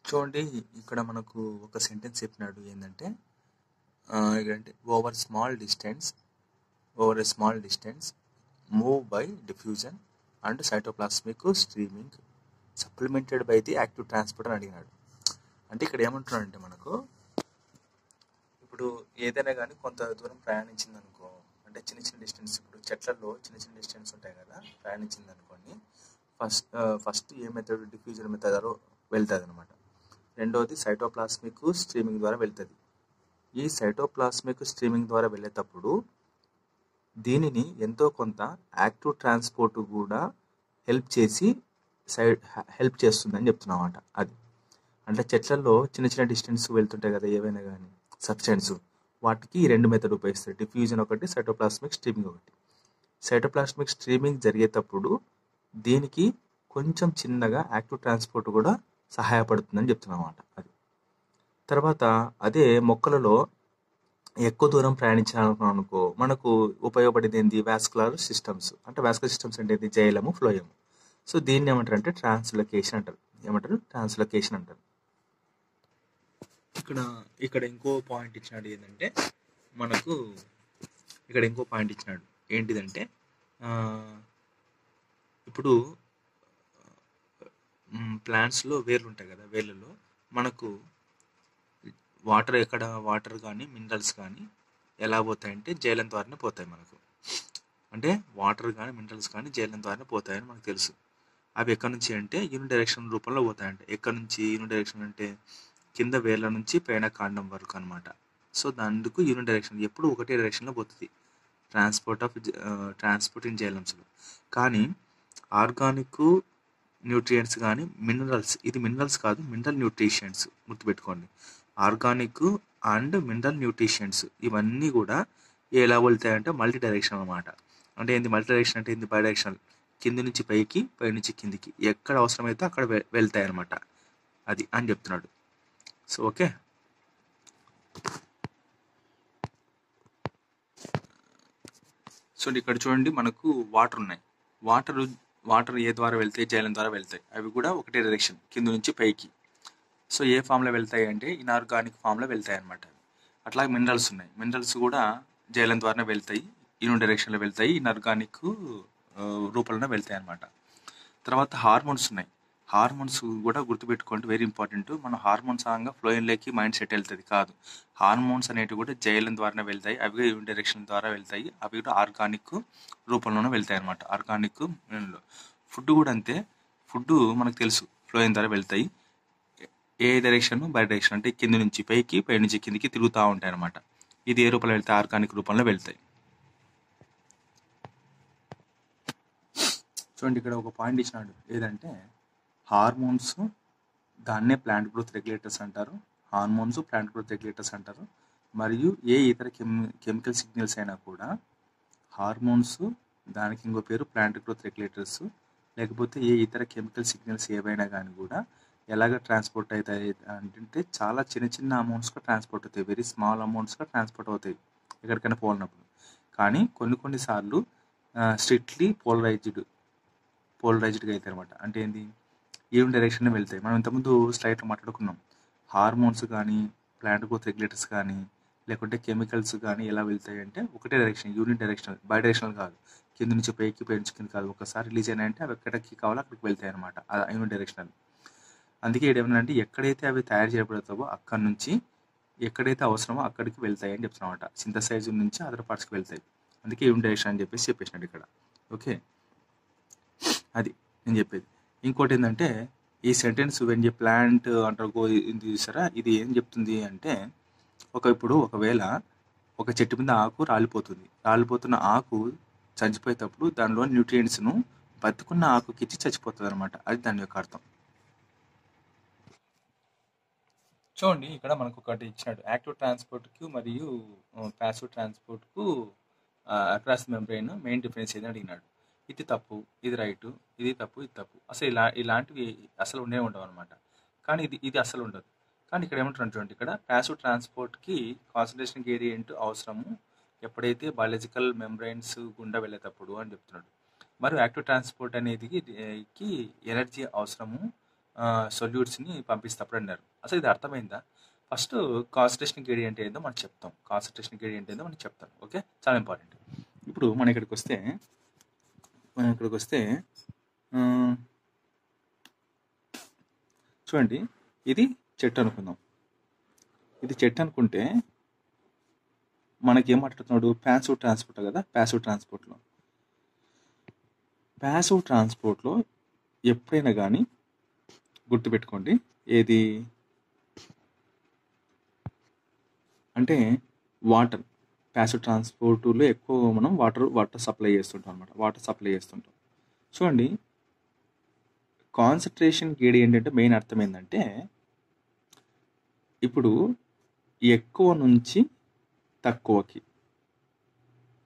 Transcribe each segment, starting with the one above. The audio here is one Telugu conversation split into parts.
చూడండి ఇక్కడ మనకు ఒక సెంటెన్స్ చెప్పినాడు ఏంటంటే ఏంటంటే over a small distance move by diffusion and cytoplasmic streaming supplemented by the active transport అని అడిగినాడు. అంటే ఇక్కడ ఏమంటున్నాడంటే మనకు ఇప్పుడు ఏదైనా కానీ కొంత దూరం ప్రయాణించింది అనుకో, అంటే చిన్న చిన్న డిస్టెన్స్, ఇప్పుడు చెట్లలో చిన్న చిన్న డిస్టెన్స్ ఉంటాయి కదా, ప్రయాణించింది అనుకోండి, ఫస్ట్ ఏ మెథడ్ డిఫ్యూజన్ మెథడ్ ద్వారా వెళ్తుంది అనమాట. రెండవది సైటోప్లాస్మిక్ స్ట్రీమింగ్ ద్వారా వెళ్తుంది. ఈ సైటోప్లాస్మిక్ స్ట్రీమింగ్ ద్వారా వెళ్ళేటప్పుడు దీనిని ఎంతో కొంత యాక్టివ్ ట్రాన్స్పోర్ట్ కూడా హెల్ప్ చేస్తుందని చెప్తున్నమాట. అది అంటే చెట్లలో చిన్న చిన్న డిస్టెన్స్ వెళ్తుంటాయి కదా ఏవైనా కానీ సబ్స్టెన్స్, వాటికి ఈ రెండు మెథడ్ ఉపయోగిస్తారు, డిఫ్యూజన్ ఒకటి, సైటోప్లాస్మిక్ స్ట్రీమింగ్ ఒకటి. సైటోప్లాస్మిక్ స్ట్రీమింగ్ జరిగేటప్పుడు దీనికి కొంచెం చిన్నగా యాక్టివ్ ట్రాన్స్పోర్ట్ కూడా సహాయపడుతుందని చెప్తున్నమాట. అది తర్వాత అదే మొక్కలలో ఎక్కువ దూరం ప్రయాణించాలనుకున్నాం అనుకో, మనకు ఉపయోగపడేది ఏంటి, వాస్కులర్ సిస్టమ్స్. అంటే వాస్కులర్ సిస్టమ్స్ అంటే ఏంటి, జైలము, ఫ్లోయము. సో దీన్ని ఏమంటారు అంటే ట్రాన్స్లొకేషన్ అంటారు. ట్రాన్స్లొకేషన్ అంటారు. ఇక్కడ ఇంకో పాయింట్ ఇచ్చినాడు ఏంటంటే మనకు ఏంటిదంటే ఇప్పుడు ప్లాంట్స్లో వేర్లు ఉంటాయి కదా, వేర్లలో మనకు వాటర్ కానీ మినరల్స్ కానీ ఎలా పోతాయంటే జైలం ద్వారానే పోతాయి మనకు. అంటే వాటర్ కానీ మినరల్స్ కానీ జైలం ద్వారానే పోతాయని మనకు తెలుసు. అవి ఎక్కడి నుంచి అంటే యూని డైరెక్షన్ రూపంలో పోతాయంట. ఎక్కడి నుంచి యూని డైరెక్షన్ అంటే కింద వేర్ల నుంచి పైన కాండం వరకు అనమాట. సో అందుకు యూని డైరెక్షన్ ఎప్పుడు ఒకటే డైరెక్షన్లో పోతుంది ట్రాన్స్పోర్ట్ ఇన్ జైలమ్స్లో. కానీ ఆర్గానిక్ న్యూట్రియంట్స్ కానీ మినరల్స్, ఇది మినరల్స్ కాదు, మినరల్ న్యూట్రిషియంట్స్ గుర్తుపెట్టుకోండి. ఆర్గానిక్ అండ్ మినరల్ న్యూట్రిషియంట్స్ ఇవన్నీ కూడా ఎలా వెళ్తాయంటే మల్టీ డైరెక్షన్ అనమాట. అంటే ఏంది మల్టీ డైరెక్షన్ అంటే ఏంది, బై డైరెక్షనల్, కింది నుంచి పైకి, పై నుంచి కిందికి, ఎక్కడ అవసరమైతే అక్కడ వెళ్తాయి అనమాట. అది అని చెప్తున్నాడు. సో ఓకే, సో ఇక్కడ చూడండి మనకు వాటర్ ఉన్నాయి. వాటర్ ఏ ద్వారా వెళ్తాయి, జైలం ద్వారా వెళ్తాయి. అవి కూడా ఒకటే డైరెక్షన్, కింద నుంచి పైకి. సో ఏ ఫామ్లో వెళ్తాయి అంటే ఇన్ఆర్గానిక్ ఫామ్లో వెళ్తాయి అనమాట. అట్లాగే మినరల్స్ ఉన్నాయి. మినరల్స్ కూడా జైలం ద్వారానే వెళ్తాయి, యూని డైరెక్షన్లో వెళ్తాయి, ఇన్ఆర్గానిక్ రూపంలో వెళ్తాయి అనమాట. తర్వాత హార్మోన్స్ ఉన్నాయి. హార్మోన్స్ కూడా గుర్తుపెట్టుకోండి, వెరీ ఇంపార్టెంట్. మన హార్మోన్స్ ఆనంగా ఫ్లోయిన్లోకి మైండ్ సెట్ వెళ్తుంది కాదు. హార్మోన్స్ అనేటివి కూడా జైలం ద్వారానే వెళ్తాయి, అవి కూడా యూని డైరెక్షన్ ద్వారా వెళ్తాయి, అవి కూడా ఆర్గానిక్ రూపంలోనే వెళ్తాయి అనమాట. ఆర్గానిక్ ఫుడ్ కూడా అంతే. ఫుడ్ మనకు తెలుసు ఫ్లోయిన్ ద్వారా వెళ్తాయి. ఏ డైరెక్షన్, బై డైరెక్షన్, అంటే కింద నుంచి పైకి, పై నుంచి కిందికి తిరుగుతూ ఉంటాయి అనమాట. ఇది ఏ రూపంలో వెళ్తాయి, ఆర్గానిక్ రూపంలో వెళ్తాయి. చూడండి ఇక్కడ ఒక పాయింట్ ఇచ్చినాడు ఏదంటే హార్మోన్స్, దాన్నే ప్లాంట్ గ్రోత్ రెగ్యులేటర్స్ అంటారు. హార్మోన్స్ ప్లాంట్ గ్రోత్ రెగ్యులేటర్స్ అంటారు. మరియు ఏ ఇతర కెమికల్ సిగ్నల్స్ అయినా కూడా హార్మోన్స్, దానికి ఇంకో పేరు ప్లాంట్ గ్రోత్ రెగ్యులేటర్స్. లేకపోతే ఏ ఇతర కెమికల్ సిగ్నల్స్ ఏవైనా కానీ కూడా ఎలాగ ట్రాన్స్పోర్ట్ అవుతాయి అంటే చాలా చిన్న చిన్న అమౌంట్స్గా ట్రాన్స్పోర్ట్ అవుతాయి, వెరీ స్మాల్ అమౌంట్స్గా ట్రాన్స్పోర్ట్ అవుతాయి ఎక్కడికైనా పోలినప్పుడు. కానీ కొన్నిసార్లు స్ట్రిక్ట్లీ పోలరైజ్డ్గా అవుతాయి అనమాట. అంటే ఏంటి, యూని డైరెక్షన్ వెళ్తాయి. మనం ఇంతకుముందు స్లైడ్లో మాట్లాడుకున్నాం, హార్మోన్స్ కానీ ప్లాంట్ గ్రోత్ రెగ్యులేటర్స్ కానీ లేకుంటే కెమికల్స్ కానీ ఎలా వెళ్తాయి అంటే ఒకటే direction, unit directional, by directional కాదు, కింద నుంచి పైకి, పై నుంచి కింద కాదు. ఒకసారి రిలీజ్ అయినాయంటే అవి ఎక్కడికి కావాలో అక్కడికి వెళ్తాయి అనమాట, యూనిట్ డైరెక్షనల్. అందుకే ఏమన్నా ఎక్కడైతే అవి తయారు చేయబడతావో అక్కడి నుంచి ఎక్కడైతే అవసరమో అక్కడికి వెళ్తాయి అని చెప్తున్నాం అనమాట. సింథసైజ్ నుంచి అదర్ పార్ట్స్కి వెళ్తాయి. అందుకే యూనిట్ డైరెక్షన్ అని చెప్పేసినాడు ఇక్కడ. ఓకే, అది నేను చెప్పేది. ఇంకోటి ఏంటంటే ఈ సెంటెన్స్ వెన్ ఏ ప్లాంట్ అంటారు ఇది చూసారా, ఇది ఏం చెప్తుంది అంటే ఒకవేళ ఒక చెట్టు మీద ఆకు రాలిపోతున్న ఆకు చచ్చిపోయేటప్పుడు దానిలో న్యూట్రియంట్స్ను బతుకున్న ఆకుకి ఇచ్చి చచ్చిపోతుంది అనమాట. అది దాని యొక్క అర్థం. చూడండి ఇక్కడ మనకు ఒకటి ఇచ్చినాడు, యాక్టివ్ ట్రాన్స్పోర్ట్కు మరియు ప్యాసివ్ ట్రాన్స్పోర్ట్కు అక్రాస్ మెంబ్రెయిన్ మెయిన్ డిఫరెన్స్ ఏదని అడిగినాడు. ఇది తప్పు, ఇది రైటు, ఇది తప్పు, ఇది తప్పు. అసలు ఇలాంటివి అసలు ఉండవు అనమాట. కానీ ఇది అసలు ఉండదు. కానీ ఇక్కడ ఏమంటున్నాడు చూడండి, ఇక్కడ ప్యాసివ్ ట్రాన్స్పోర్ట్కి కాన్సన్ట్రేషన్ గ్రేడియంట్ అవసరము ఎప్పుడైతే బయాలజికల్ మెంబ్రెయిన్స్ గుండా వెళ్ళేటప్పుడు అని చెప్తున్నాడు. మరియు యాక్టివ్ ట్రాన్స్పోర్ట్ అనేది ఎనర్జీ అవసరము సొల్యూట్స్ని పంపిస్తప్పుడు అన్నారు. అసలు ఇది అర్థమైందా? ఫస్ట్ కాన్సన్ట్రేషన్ గ్రేడియంట్ ఏందో మనం చెప్తాం. కాన్సన్ట్రేషన్ గ్రేడియంట్ ఏందో మనం చెప్తాం. ఓకే, చాలా ఇంపార్టెంట్. ఇప్పుడు మనం ఇక్కడికి వస్తే ఆ, చూడండి, ఇది చెట్టు అనుకుందాం. ఇది చెట్టు అనుకుంటే మనకి ఏం మాట్లాడుతున్నాడు? ప్యాసివ్ ట్రాన్స్పోర్ట్ కదా. ప్యాసివ్ ట్రాన్స్పోర్ట్లో ఎప్పుడైనా కానీ గుర్తుపెట్టుకోండి, ఏది అంటే వాటర్. ప్యాసివ్ ట్రాన్స్పోర్ట్లో ఎక్కువ మనం వాటర్ సప్లై చేస్తుంటాం అనమాట. చూడండి, కాన్సన్ట్రేషన్ గ్రేడియంట్ అంటే మెయిన్ అర్థం ఏంటంటే, ఇప్పుడు ఎక్కువ నుంచి తక్కువకి,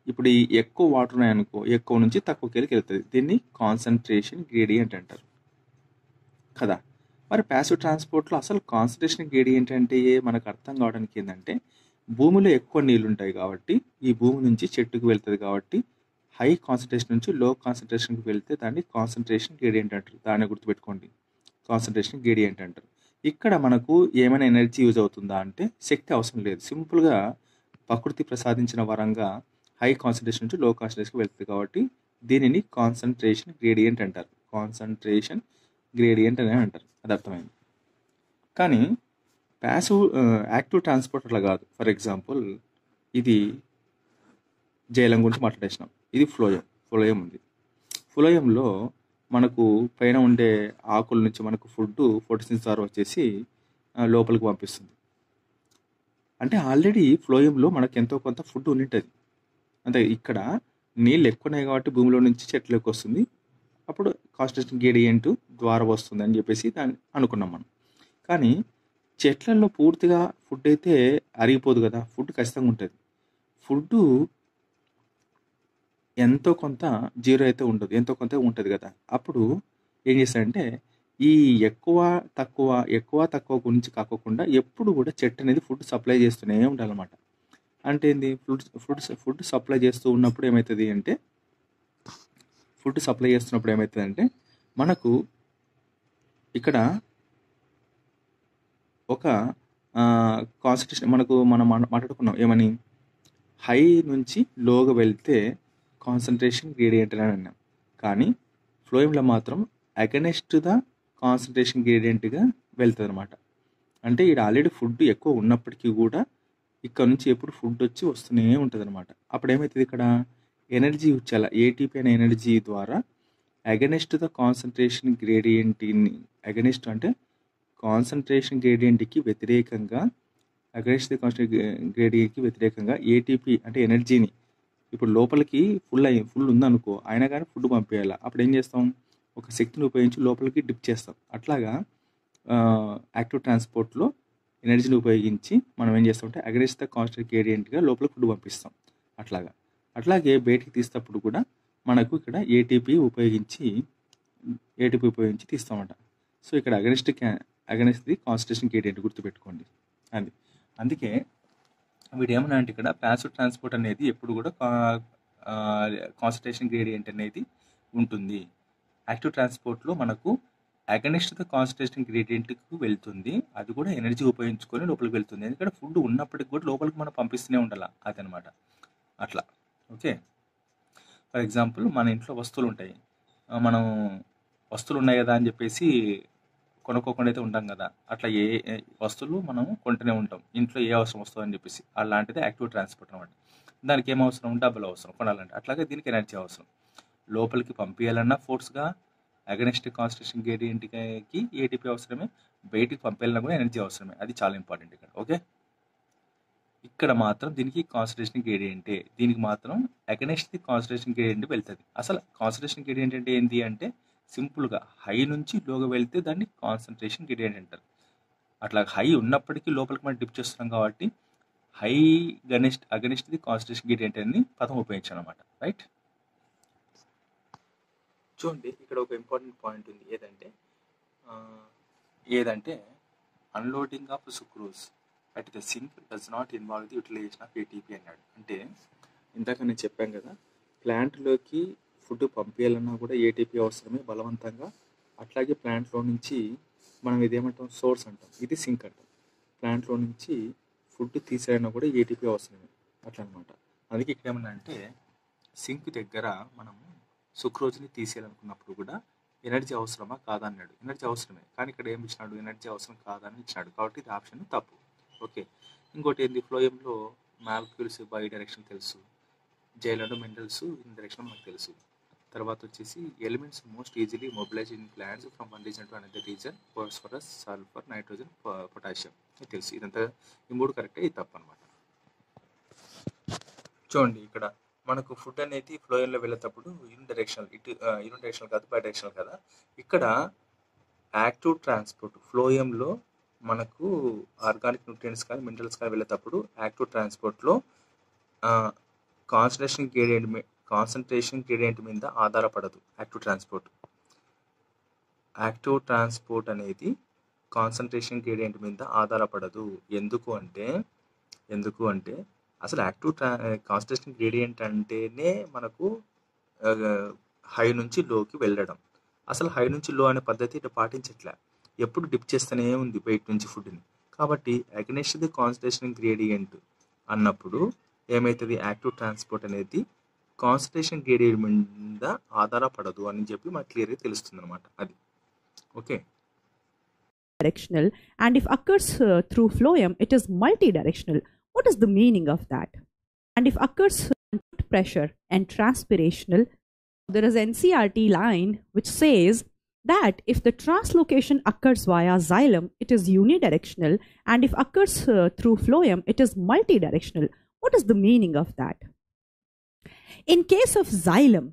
ఇప్పుడు ఈ ఎక్కువ వాటర్ ఉన్నాయనుకో, ఎక్కువ నుంచి తక్కువకి వెళ్తుంది. దీన్ని కాన్సన్ట్రేషన్ గ్రేడియంట్ అంటారు కదా. మరి ప్యాసివ్ ట్రాన్స్పోర్ట్లో అసలు కాన్సన్ట్రేషన్ గ్రేడియంట్ అంటే మనకు అర్థం కావడానికి ఏంటంటే, భూమిలో ఎక్కువ నీళ్ళు ఉంటాయి కాబట్టి, ఈ భూమి నుంచి చెట్టుకు వెళ్తుంది కాబట్టి, హై కాన్సన్ట్రేషన్ నుంచి లో కాన్సన్ట్రేషన్కి వెళ్తే దాన్ని కాన్సన్ట్రేషన్ గ్రేడియంట్ అంటారు. దాన్ని గుర్తుపెట్టుకోండి, కాన్సన్ట్రేషన్ గ్రేడియంట్ అంటారు. ఇక్కడ మనకు ఏమైనా ఎనర్జీ యూజ్ అవుతుందా అంటే శక్తి అవసరం లేదు. సింపుల్గా ప్రకృతి ప్రసాదించిన వరంగా హై కాన్సన్ట్రేషన్ నుంచి లో కాన్సన్ట్రేషన్కి వెళ్తుంది కాబట్టి దీనిని కాన్సన్ట్రేషన్ గ్రేడియంట్ అంటారు. కాన్సన్ట్రేషన్ గ్రేడియంట్ అని అంటారు. అది అర్థమైంది. కానీ ప్యాసివ్ యాక్టివ్ ట్రాన్స్పోర్ట్ అట్లా కాదు. ఫర్ ఎగ్జాంపుల్, ఇది జైలం గురించి మాట్లాడేసినాం. ఇది ఫ్లోయం ఉంది. ఫ్లోయంలో మనకు పైన ఉండే ఆకుల నుంచి మనకు ఫుడ్ ఫోటోసిన్థసిస్ ద్వారా వచ్చేసి లోపలికి పంపిస్తుంది. అంటే ఆల్రెడీ ఫ్లోయంలో మనకు ఎంతో కొంత ఫుడ్ ఉండింటుంది. అంటే ఇక్కడ నీళ్ళు ఎక్కువ ఉన్నాయి కాబట్టి భూమిలో నుంచి చెట్లకు వస్తుంది. అప్పుడు కాన్సన్ట్రేషన్ గ్రేడియంట్ ద్వారా వస్తుంది అని చెప్పేసి దాన్ని అనుకున్నాం మనం. కానీ చెట్లలో పూర్తిగా ఫుడ్ అయితే అరిగిపోదు కదా. ఫుడ్ ఖచ్చితంగా ఉంటుంది. ఫుడ్ ఎంతో కొంత జీరో అయితే ఉండదు, ఎంతో కొంత ఉంటుంది కదా. అప్పుడు ఏం చేస్తారంటే, ఈ ఎక్కువ తక్కువ గురించి కాకోకుండా ఎప్పుడు కూడా చెట్టు అనేది ఫుడ్ సప్లై చేస్తూనే ఉండాలన్నమాట. అంటే ఏంది? ఫుడ్ సప్లై చేస్తూ ఉన్నప్పుడు ఏమవుతుంది అంటే, మనకు ఇక్కడ ఒక కాన్సన్ట్రేషన్ మనం మాట్లాడుకున్నాం ఏమని, హై నుంచి లోగా వెళ్తే కాన్సన్ట్రేషన్ గ్రేడియంట్ అని అన్నాం. కానీ ఫ్లోయంలో మాత్రం అగనెస్ట్ ద కాన్సన్ట్రేషన్ గ్రేడియంట్గా వెళ్తుంది అనమాట. అంటే ఇక్కడ ఆల్రెడీ ఫుడ్ ఎక్కువ ఉన్నప్పటికీ కూడా ఇక్కడ నుంచి ఎప్పుడు ఫుడ్ వస్తూనే ఉంటుంది అనమాట. అప్పుడు ఏమవుతుంది, ఇక్కడ ఎనర్జీ ఇచ్చేలా ఏటీపీ అనే ఎనర్జీ ద్వారా అగనెస్ట్ ద కాన్సన్ట్రేషన్ గ్రేడియంట్ని, అగనెస్ట్ అంటే కాన్సన్ట్రేషన్ గ్రేడియంట్కి వ్యతిరేకంగా, అగనెస్ట్ ద కాన్సన్ట్రేషన్ గ్రేడియంట్కి వ్యతిరేకంగా ఏటీపీ అంటే ఎనర్జీని, ఇప్పుడు లోపలికి ఫుల్ ఉందనుకో, అయినా కానీ ఫుడ్ పంపించాలి. అప్పుడు ఏం చేస్తాం, ఒక శక్తిని ఉపయోగించి లోపలికి డిప్ చేస్తాం. అట్లాగా యాక్టివ్ ట్రాన్స్పోర్ట్లో ఎనర్జీని ఉపయోగించి మనం ఏం చేస్తామంటే అగనెస్ట్ ద కాన్సన్ట్రేషన్ గ్రేడియంట్గా లోపలికి ఫుడ్ పంపిస్తాం. అట్లాగే బయటికి తీసేటప్పుడు కూడా మనకు ఇక్కడ ఏటీపీ ఉపయోగించి తీస్తామట. సో ఇక్కడ అగనెస్ట్ ది కాన్సన్ట్రేషన్ గ్రేడియంట్ గుర్తుపెట్టుకోండి. అందుకే వీడు ఏమన్నా అంటే, ఇక్కడ ప్యాసివ్ ట్రాన్స్పోర్ట్ అనేది ఎప్పుడు కూడా కాన్సన్ట్రేషన్ గ్రేడియంట్ అనేది ఉంటుంది. యాక్టివ్ ట్రాన్స్పోర్ట్లో మనకు అగనెస్ట్ ద కాన్సన్ట్రేషన్ గ్రేడియంట్కి వెళ్తుంది. అది కూడా ఎనర్జీ ఉపయోగించుకొని లోపలికి వెళ్తుంది. ఎందుకంటే ఫుడ్ ఉన్నప్పటికి కూడా లోపలికి మనం పంపిస్తూనే ఉండాలి. అదనమాట. అట్లా. ఓకే. ఫర్ ఎగ్జాంపుల్, మన ఇంట్లో వస్తువులు ఉంటాయి. మనం వస్తువులు ఉన్నాయి కదా అని చెప్పేసి కొనుక్కోకుండా అయితే ఉంటాం కదా. అట్లా ఏ వస్తువులు మనం కొంటూనే ఉంటాం. ఇంట్లో ఏ అవసరం వస్తుంది అని చెప్పేసి. అలాంటిది యాక్టివ్ ట్రాన్స్పోర్ట్ అనమాట. దానికి ఏం అవసరం? డబ్బులు అవసరం కొనాలంటే. అట్లాగే దీనికి ఎనర్జీ అవసరం. లోపలికి పంపించాలన్నా ఫోర్స్గా అగనెస్ట్ కాన్సన్ట్రేషన్ గ్రేడియంట్కి ఏటీపీ అవసరమే, బయటికి పంపించాలన్నా కూడా ఎనర్జీ అవసరమే. అది చాలా ఇంపార్టెంట్ ఇక్కడ. ఓకే. ఇక్కడ మాత్రం దీనికి కాన్సన్ట్రేషన్ గ్రేడియంటే, దీనికి మాత్రం అగనెస్ట్ ది కాన్సన్ట్రేషన్ గ్రేడియంట్ వెళ్తుంది. అసలు కాన్సన్ట్రేషన్ గ్రేడియంట్ అంటే ఏంటి అంటే, సింపుల్గా హై నుంచి లోగా వెళ్తే దాన్ని కాన్సన్ట్రేషన్ గ్రేడియంట్ అంటారు. అట్లా హై ఉన్నప్పటికీ లోపలికి మనం డిప్ చేస్తున్నాం కాబట్టి high against the concentration gradient అని పదం ఉపయోగించాను అనమాట. రైట్. చూడండి, ఇక్కడ ఒక ఇంపార్టెంట్ పాయింట్ ఉంది. ఏదంటే unloading of sucrose at the sink does not involve the utilization of ATP అన్నాడు. అంటే ఇందాక నేను చెప్పాను కదా, ప్లాంట్లోకి ఫుడ్ పంపించాలన్నా కూడా ఏటీపీ అవసరమే బలవంతంగా. అట్లాగే ప్లాంట్లో నుంచి మనం ఇదేమంటాం, సోర్స్ అంటాం, ఇది సింక్ అంటాం. ప్లాంట్లో నుంచి ఫుడ్ తీసేయడం కూడా ఏటీపీ అవసరమే, అట్లా అనమాట. అందుకే ఇక్కడ ఏమన్నా అంటే సింక్ దగ్గర మనము సుక్రోజ్ని తీసేయాలనుకున్నప్పుడు కూడా ఎనర్జీ అవసరమా కాదా అన్నాడు. ఎనర్జీ అవసరమే, కానీ ఇక్కడ ఏమి ఇచ్చినాడు, ఎనర్జీ అవసరం కాదని ఇచ్చినాడు, కాబట్టి ఇది ఆప్షన్ తప్పు. ఓకే. ఇంకోటి ఏంది, ఫ్లోయంలో మాలిక్యూల్స్ బై డైరెక్షన్ తెలుసు, జైలలో మినరల్స్ ఇన్ డైరెక్షన్ మనకు తెలుసు. తర్వాత వచ్చేసి elements most easily mobilize in plants from one region to another region, phosphorus, sulphur, nitrogen, potassium, ఇది తెలుసు. ఇదంతా ఈ మూడు కరెక్టే, ఇది తప్పు అనమాట. చూడండి ఇక్కడ మనకు ఫుడ్ అనేది ఫ్లోయంలో వెళ్ళేటప్పుడు యూనిడైరెక్షనల్, యూనిడైరెక్షనల్ కాదు, బై డైరెక్షనల్ కదా. ఇక్కడ యాక్టివ్ ట్రాన్స్పోర్ట్ గ్లోయంలో మనకు ఆర్గానిక్ న్యూట్రియంట్స్ కానీ మినరల్స్ కానీ వెళ్ళేటప్పుడు యాక్టివ్ ట్రాన్స్పోర్ట్లో కాన్సన్ట్రేషన్ గ్రేడియంట్ మీద ఆధారపడదు. యాక్టివ్ ట్రాన్స్పోర్ట్ అనేది కాన్సన్ట్రేషన్ గ్రేడియంట్ మీద ఆధారపడదు. ఎందుకు అంటే అసలు యాక్టివ్ కాన్సన్ట్రేషన్ గ్రేడియంట్ అంటేనే మనకు హై నుంచి లోకి వెళ్ళడం. అసలు హై నుంచి లో అనే పద్ధతి ఇట్లా పాటించట్లే, ఎప్పుడు డిప్ చేస్తూనే ఉంది బయట నుంచి ఫుడ్ని. కాబట్టి అగెన్స్ట్ ది కాన్సన్ట్రేషన్ గ్రేడియంట్ అన్నప్పుడు ఏమవుతుంది, యాక్టివ్ ట్రాన్స్పోర్ట్ అనేది కాన్సన్ట్రేషన్ గ్రేడియంట్ మీద ఆధారపడదు అని చెప్పి మనకు క్లియర్గా తెలుస్తుంది అనమాట. అది okay. Directional, and if occurs through phloem, it is multidirectional. What is the meaning of that? And if occurs under pressure and transpirational, there is NCERT line which says that if the translocation occurs via xylem, it is unidirectional, and if occurs through phloem, it is multidirectional. What is the meaning of that? In case of xylem,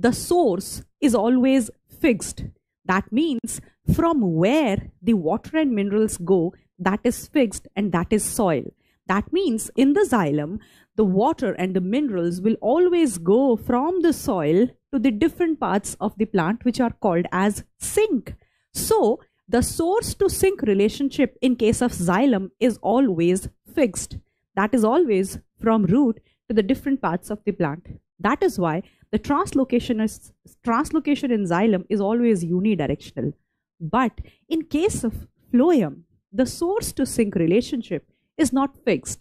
the source is always fixed. That means from where the water and minerals go, that is fixed, and that is soil. That means in the xylem, the water and the minerals will always go from the soil to the different parts of the plant, which are called as sink. So the source to sink relationship in case of xylem is always fixed. That is always from root to the different parts of the plant. That is why the translocation in xylem is always unidirectional. But in case of phloem, the source to sink relationship is not fixed.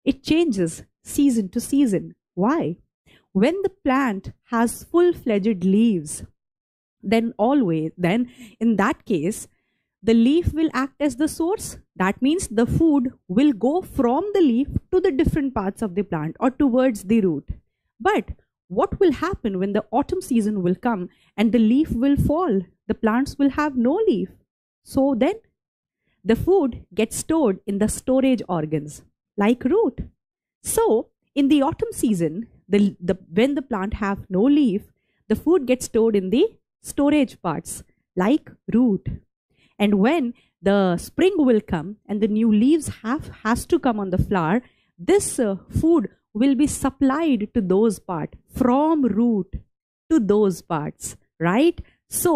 It changes season to season. Why? When the plant has full-fledged leaves, then in that case, the leaf will act as the source. That means the food will go from the leaf to the different parts of the plant or towards the root. But what will happen when the autumn season will come and the leaf will fall? The plants will have no leaf. So then the food gets stored in the storage organs like root. So in the autumn season, when the plant have no leaf, the food gets stored in the storage parts like root. And when the spring will come and the new leaves has to come on the flower, this food will be supplied to those parts, from root to those parts, right? So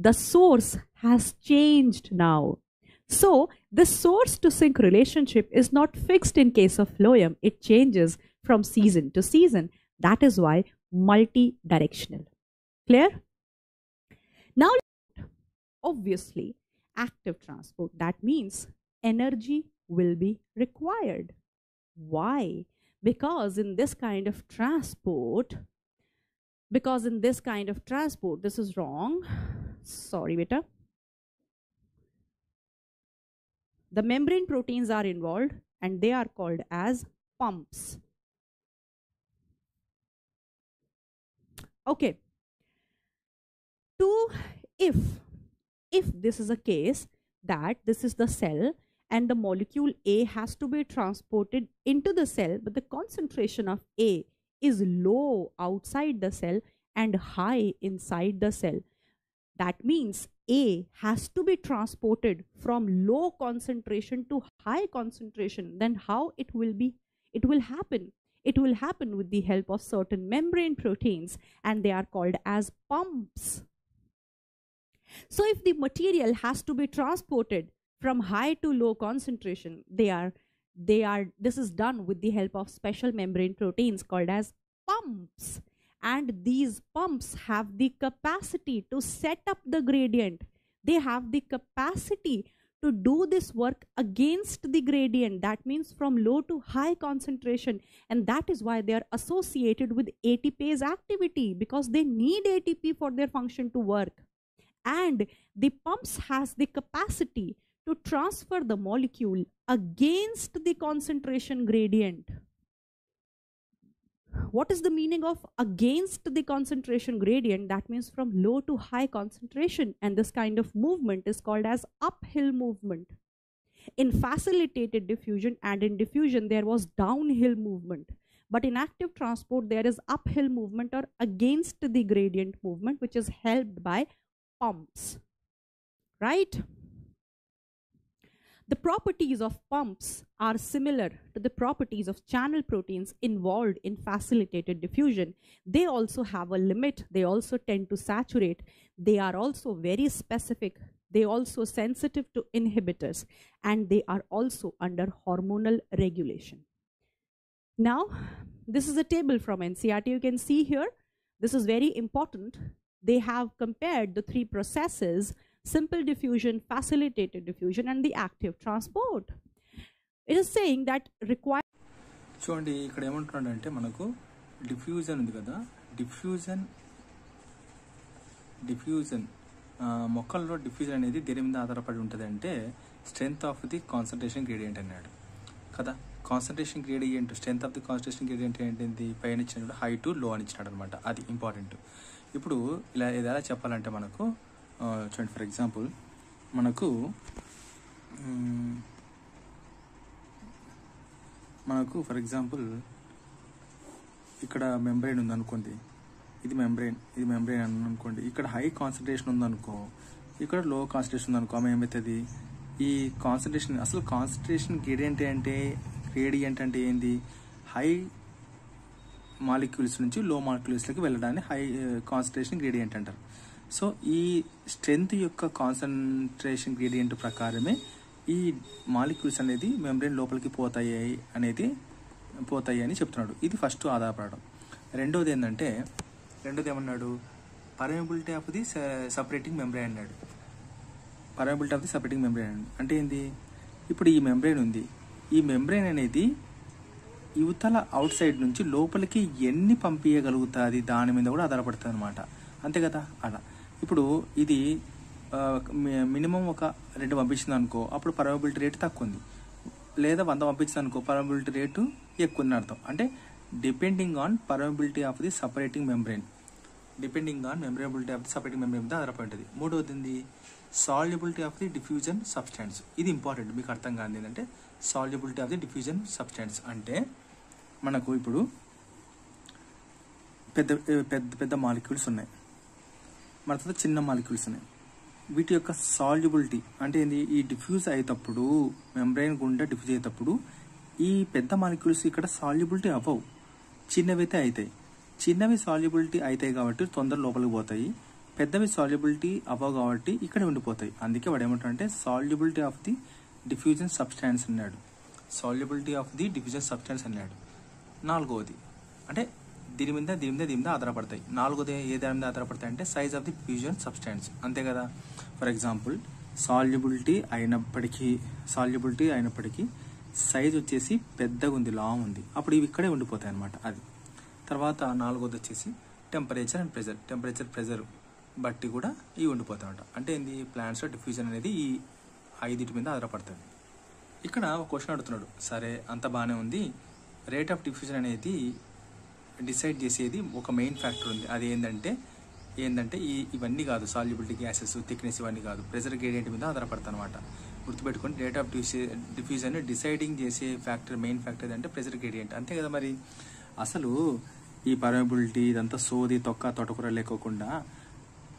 the source has changed now. So the source to sink relationship is not fixed in case of phloem. It changes from season to season. That is why multi-directional. Clear? Now, obviously, active transport. That means energy will be required. Why? Because in this kind of transport, this is wrong. Sorry, beta. The membrane proteins are involved and they are called as pumps. Okay. If this is a case that this is the cell and the molecule A has to be transported into the cell, but the concentration of A is low outside the cell and high inside the cell. That means A has to be transported from low concentration to high concentration. Then how it will happen? It will happen with the help of certain membrane proteins, and they are called as pumps. So if the material has to be transported from high to low concentration, this is done with the help of special membrane proteins called as pumps. And these pumps have the capacity to set up the gradient. they have the capacity to do this work against the gradient. That means from low to high concentration. And that is why they are associated with ATPase activity, because they need ATP for their function to work. And the pumps has the capacity to transfer the molecule against the concentration gradient. What is the meaning of against the concentration gradient? That means from low to high concentration, and this kind of movement is called as uphill movement. In facilitated diffusion and in diffusion there was downhill movement, but in active transport there is uphill movement or against the gradient movement, which is helped by pumps, right? The properties of pumps are similar to the properties of channel proteins involved in facilitated diffusion. They also have a limit. They also tend to saturate. They are also very specific. They are also sensitive to inhibitors, and they are also under hormonal regulation. Now, this is a table from NCERT. You can see here, this is very important. They have compared the three processes: simple diffusion, facilitated diffusion, and the active transport. It is saying that require. చూడండి ఇక్కడ ఏమంటున్నాడంటే మనకు డిఫ్యూజన్ ఉంది కదా, డిఫ్యూజన్ మొక్కల్లో డిఫ్యూజన్ అనేది దేని మీద ఆధారపడి ఉంటుంది అంటే strength of the concentration gradient అన్నాడు కదా. Concentration gradient, strength of the concentration gradient ఏంటిది, పైన ఇచ్చినప్పుడు హై టు లో అని ఇచ్చినాడు అనమాట. అది ఇంపార్టెంట్. ఇప్పుడు ఇలా ఏదైనా చెప్పాలంటే మనకు చూడండి, ఫర్ ఎగ్జాంపుల్ మనకు ఫర్ ఎగ్జాంపుల్ ఇక్కడ మెంబ్రెయిన్ ఉందనుకోండి, ఇది మెంబ్రెయిన్ అని అనుకోండి. ఇక్కడ హై కాన్సన్ట్రేషన్ ఉందనుకో, ఇక్కడ లో కాన్సన్ట్రేషన్ ఉందనుకో, ఆమె ఏమవుతుంది, ఈ కాన్సన్ట్రేషన్ అసలు కాన్సన్ట్రేషన్ గ్రేడియంట్ అంటే ఏంది, హై మాలిక్యూల్స్ నుంచి లో మాలిక్యూల్స్లోకి వెళ్ళడాన్ని హై కాన్సన్ట్రేషన్ గ్రేడియంట్ అంటారు. సో ఈ స్ట్రెంగ్త్ యొక్క కాన్సన్ట్రేషన్ గ్రేడియంట్ ప్రకారమే ఈ మాలిక్యూల్స్ అనేది మెంబ్రెయిన్ లోపలికి పోతాయి అని చెప్తున్నాడు. ఇది ఫస్ట్ ఆధారపడడం. రెండోది ఏమన్నాడు, permeability of the separating membrane అన్నాడు. Permeability of the separating membrane అంటే ఏంది, ఇప్పుడు ఈ మెంబ్రెయిన్ ఉంది, ఈ మెంబ్రెయిన్ అనేది యువతల అవుట్ సైడ్ నుంచి లోపలికి ఎన్ని పంపించగలుగుతుంది దాని మీద కూడా ఆధారపడుతుంది అనమాట. అంతే కదా. అలా ఇప్పుడు ఇది మినిమం ఒక 2 పంపించింది అనుకో, అప్పుడు పర్మియబిలిటీ రేటు తక్కువ ఉంది. లేదా 100 పంపించింది అనుకో, పర్మియబిలిటీ రేటు ఎక్కువ ఉంది అర్థం. అంటే depending on permeability of the separating membrane, మీద ఆధారపడి ఉంటుంది. మూడవది solubility of the diffusion substance. ఇది ఇంపార్టెంట్, మీకు అర్థం కాదు ఏంటంటే solubility of the diffusion substance అంటే మనకు ఇప్పుడు పెద్ద మాలిక్యూల్స్ ఉన్నాయి, మన తర్వాత చిన్న మాలిక్యూల్స్ ఉన్నాయి. వీటి యొక్క సాల్యుబిలిటీ అంటే ఏంది, ఈ డిఫ్యూజ్ అయ్యేటప్పుడు మెంబ్రెయిన్ గుండా డిఫ్యూజ్ అయ్యేటప్పుడు ఈ పెద్ద మాలిక్యూల్స్ ఇక్కడ సాల్యుబిలిటీ అవ్వవు, చిన్నవి అయితే అవుతాయి. చిన్నవి సాల్యుబిలిటీ అవుతాయి కాబట్టి తొందర లోపలికి పోతాయి, పెద్దవి సాల్యుబిలిటీ అవ్వవు కాబట్టి ఇక్కడే ఉండిపోతాయి. అందుకే వాడు ఏమంటాడంటే solubility of the diffusion substance అన్నాడు. నాలుగవది అంటే దీని మీద ఆధారపడతాయి. నాలుగోది ఏ దాని మీద ఆధారపడతాయి అంటే size of the fusion substance. అంతే కదా. ఫర్ ఎగ్జాంపుల్ సాల్యుబిలిటీ అయినప్పటికీ సైజ్ వచ్చేసి పెద్దగా ఉంది, లాంగ్ ఉంది, అప్పుడు ఇవి ఇక్కడే ఉండిపోతాయి అనమాట. అది తర్వాత నాలుగోది వచ్చేసి టెంపరేచర్ అండ్ ప్రెజర్ బట్టి కూడా ఇవి ఉండిపోతాయి అనమాట. అంటే ఏంది, ప్లాంట్స్లో డిఫ్యూజన్ అనేది ఈ 5 మీద ఆధారపడుతుంది. ఇక్కడ ఒక క్వశ్చన్ అడుగుతున్నాడు, సరే అంత బాగానే ఉంది, రేట్ ఆఫ్ డిఫ్యూజన్ అనేది డిసైడ్ చేసేది ఒక మెయిన్ ఫ్యాక్టర్ ఉంది, అది ఏంటంటే ఇవన్నీ కాదు, సాల్యుబిలిటీ, గ్యాసెస్, థిక్నెస్ ఇవన్నీ కాదు, ప్రెజర్ గ్రేడియంట్ మీద ఆధారపడతాయి అనమాట. గుర్తుపెట్టుకోండి, రేట్ ఆఫ్ డిఫ్యూజన్ డిసైడింగ్ చేసే మెయిన్ ఫ్యాక్టర్ ఏంటంటే ప్రెజర్ గ్రేడియంట్. అంతే కదా. మరి అసలు ఈ పర్మియబిలిటీ ఇదంతా సోది తొక్కకూర లేకోకుండా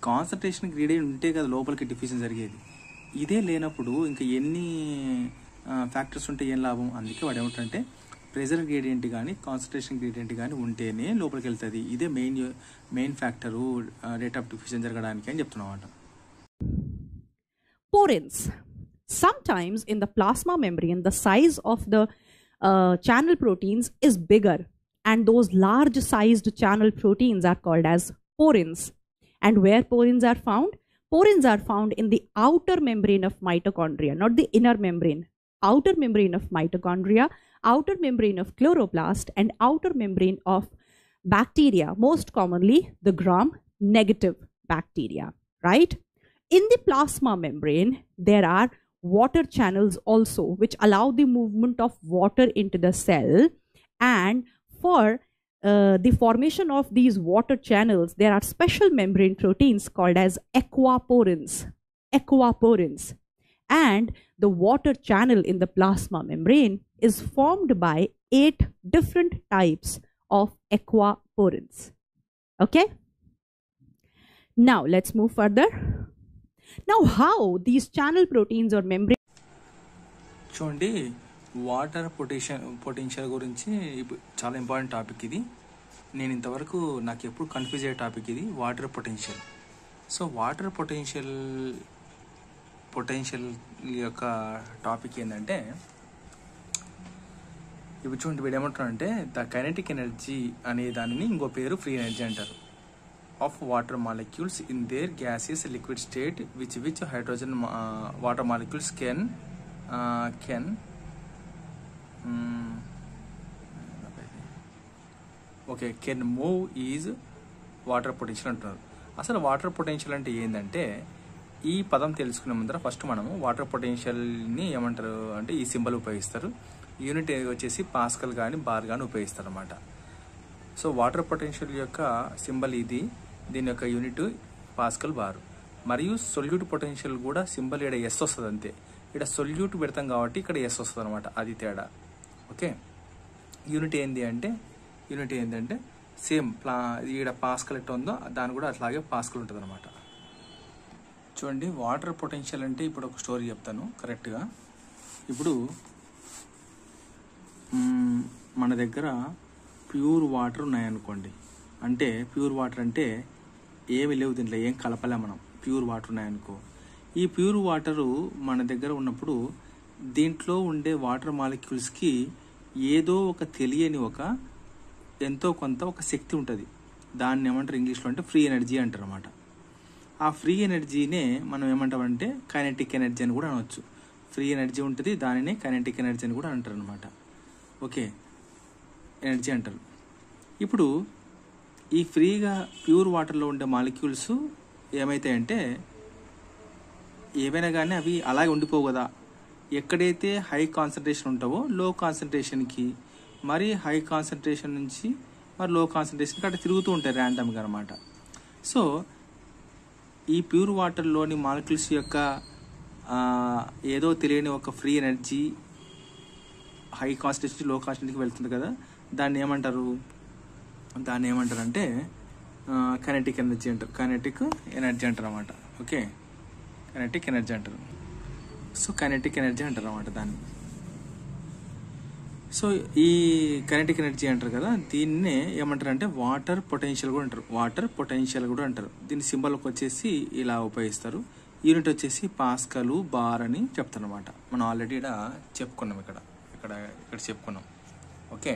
కాన్సన్ట్రేషన్ గ్రేడియంట్ ఉంటే కదా లోపలికి డిఫ్యూజన్ జరిగేది. ఇదే లేనప్పుడు ఇంకా ఎన్ని ఫ్యాక్టర్స్ ఉంటే ఏం లాభం. అందుకే వాడు ఏమిటంటే ప్రెజర్ గ్రేడియంట్ కానీ కాన్సన్ట్రేషన్ గ్రేడియంట్ కానీ ఉంటేనే లోపలికి వెళ్తుంది. ఇదే main factor rate of diffusion జరగడానికి అని చెప్తున్నమాట. Porins. Sometimes in the plasma membrane, the size of the channel proteins is bigger, and those large sized channel proteins are called as porins. And where porins are found? Porins are found in the outer membrane of mitochondria, not the inner membrane. Outer membrane of mitochondria, outer membrane of chloroplast, and outer membrane of bacteria, most commonly the gram-negative bacteria, right? In the plasma membrane, there are water channels also, which allow the movement of water into the cell. And for the formation of these water channels, there are special membrane proteins called as aquaporins. Aquaporins. And the water channel in the plasma membrane is formed by 8 different types of aquaporins. Okay? Now, let's move further. Now, how these channel proteins or membrane... చూడండి, వాటర్ పొటెన్షియల్ గురించి చాలా ఇంపార్టెంట్ టాపిక్ ఇది. నేను ఇంతవరకు నాకు ఎప్పుడు కన్ఫ్యూజ్ అయ్యే టాపిక్ ఇది, water potential. So water potential యొక్క టాపిక్ ఏంటంటే, ఇప్పుడు చూడండి వీడు ఏమంటారంటే ద కైనెటిక్ ఎనర్జీ అనే దానిని ఇంకో పేరు ఫ్రీ ఎనర్జీ అంటారు, of water molecules in there gaseous liquid state which hydrogen water molecules can move is water potential అంటున్నారు. అసలు వాటర్ పొటెన్షియల్ అంటే ఏంటంటే, ఈ పదం తెలుసుకునే ముందర ఫస్ట్ మనము వాటర్ పొటెన్షియల్ని ఏమంటారు అంటే ఈ సింబల్ ఉపయోగిస్తారు. యూనిట్ వచ్చేసి పాస్కల్ కానీ బార్ కానీ ఉపయోగిస్తారు అన్నమాట. సో వాటర్ పొటెన్షియల్ యొక్క సింబల్ ఇది, దీని యొక్క యూనిట్ పాస్కల్ బార్. మరియు సొల్యూట్ పొటెన్షియల్ కూడా సింబల్ ఇక్కడ ఎస్ వస్తుంది అంతే. ఇక్కడ సొల్యూట్ పెడతాం కాబట్టి ఇక్కడ ఎస్ వస్తుంది అనమాట, అది తేడా. ఓకే, యూనిట్ ఏంటంటే సేమ్ ఇక్కడ పాస్కల్ ఎట్లా ఉందో దాని కూడా అట్లాగే పాస్కల్ ఉంటుంది అనమాట. చూడండి, వాటర్ పొటెన్షియల్ అంటే ఇప్పుడు ఒక స్టోరీ చెప్తాను కరెక్ట్గా. ఇప్పుడు మన దగ్గర ప్యూర్ వాటర్ ఉన్నాయనుకోండి, అంటే ప్యూర్ వాటర్ అంటే ఏమి లేవు, దీంట్లో ఏం కలపలే మనం, ప్యూర్ వాటర్ ఉన్నాయనుకో. ఈ ప్యూర్ వాటరు మన దగ్గర ఉన్నప్పుడు దీంట్లో ఉండే వాటర్ మాలిక్యూల్స్కి ఏదో ఒక తెలియని ఎంతో కొంత ఒక శక్తి ఉంటుంది. దాన్ని ఏమంటారు ఇంగ్లీష్లో అంటే ఫ్రీ ఎనర్జీ అంటారు అన్నమాట. ఆ ఫ్రీ ఎనర్జీనే మనం ఏమంటామంటే కైనెటిక్ ఎనర్జీ అని కూడా అనవచ్చు. ఫ్రీ ఎనర్జీ ఉంటుంది, దానినే కైనెటిక్ ఎనర్జీ అని కూడా అంటారు అనమాట. ఓకే, ఎనర్జీ అంటారు. ఇప్పుడు ఈ ఫ్రీగా ప్యూర్ వాటర్లో ఉండే మాలిక్యూల్స్ ఏమవుతాయంటే, ఏవైనా కానీ అవి అలాగే ఉండిపోవు కదా. ఎక్కడైతే హై కాన్సన్ట్రేషన్ ఉంటావో లో కాన్సన్ట్రేషన్కి, మరి హై కాన్సన్ట్రేషన్ నుంచి మరి లో కాన్సన్ట్రేషన్కి అట్లా తిరుగుతూ ఉంటాయి ర్యాండమ్గా అనమాట. సో ఈ ప్యూర్ వాటర్లోని మాలిక్యూల్స్ యొక్క ఏదో తెలియని ఒక ఫ్రీ ఎనర్జీ హై కాన్సన్ట్రేషన్ లో కాన్సన్ట్రేషన్కి వెళ్తుంది కదా, దాన్ని ఏమంటారు అంటే కైనెటిక్ ఎనర్జీ అంటారు. కైనెటిక్ ఎనర్జీ అంటారు అన్నమాట. ఓకే, కైనెటిక్ ఎనర్జీ అంటారు. సో కైనెటిక్ ఎనర్జీ అంటారు అన్నమాట దాన్ని. సో ఈ కైనెటిక్ ఎనర్జీ అంటారు కదా, దీన్నే ఏమంటారు అంటే వాటర్ పొటెన్షియల్ కూడా అంటారు. వాటర్ పొటెన్షియల్ కూడా అంటారు. దీని సింబల్కి వచ్చేసి ఇలా ఉపయోగిస్తారు. యూనిట్ వచ్చేసి పాస్కల్ బార్ అని చెప్తారు అనమాట. మనం ఆల్రెడీ ఇక్కడ చెప్పుకున్నాం, ఇక్కడ చెప్పుకున్నాం. ఓకే,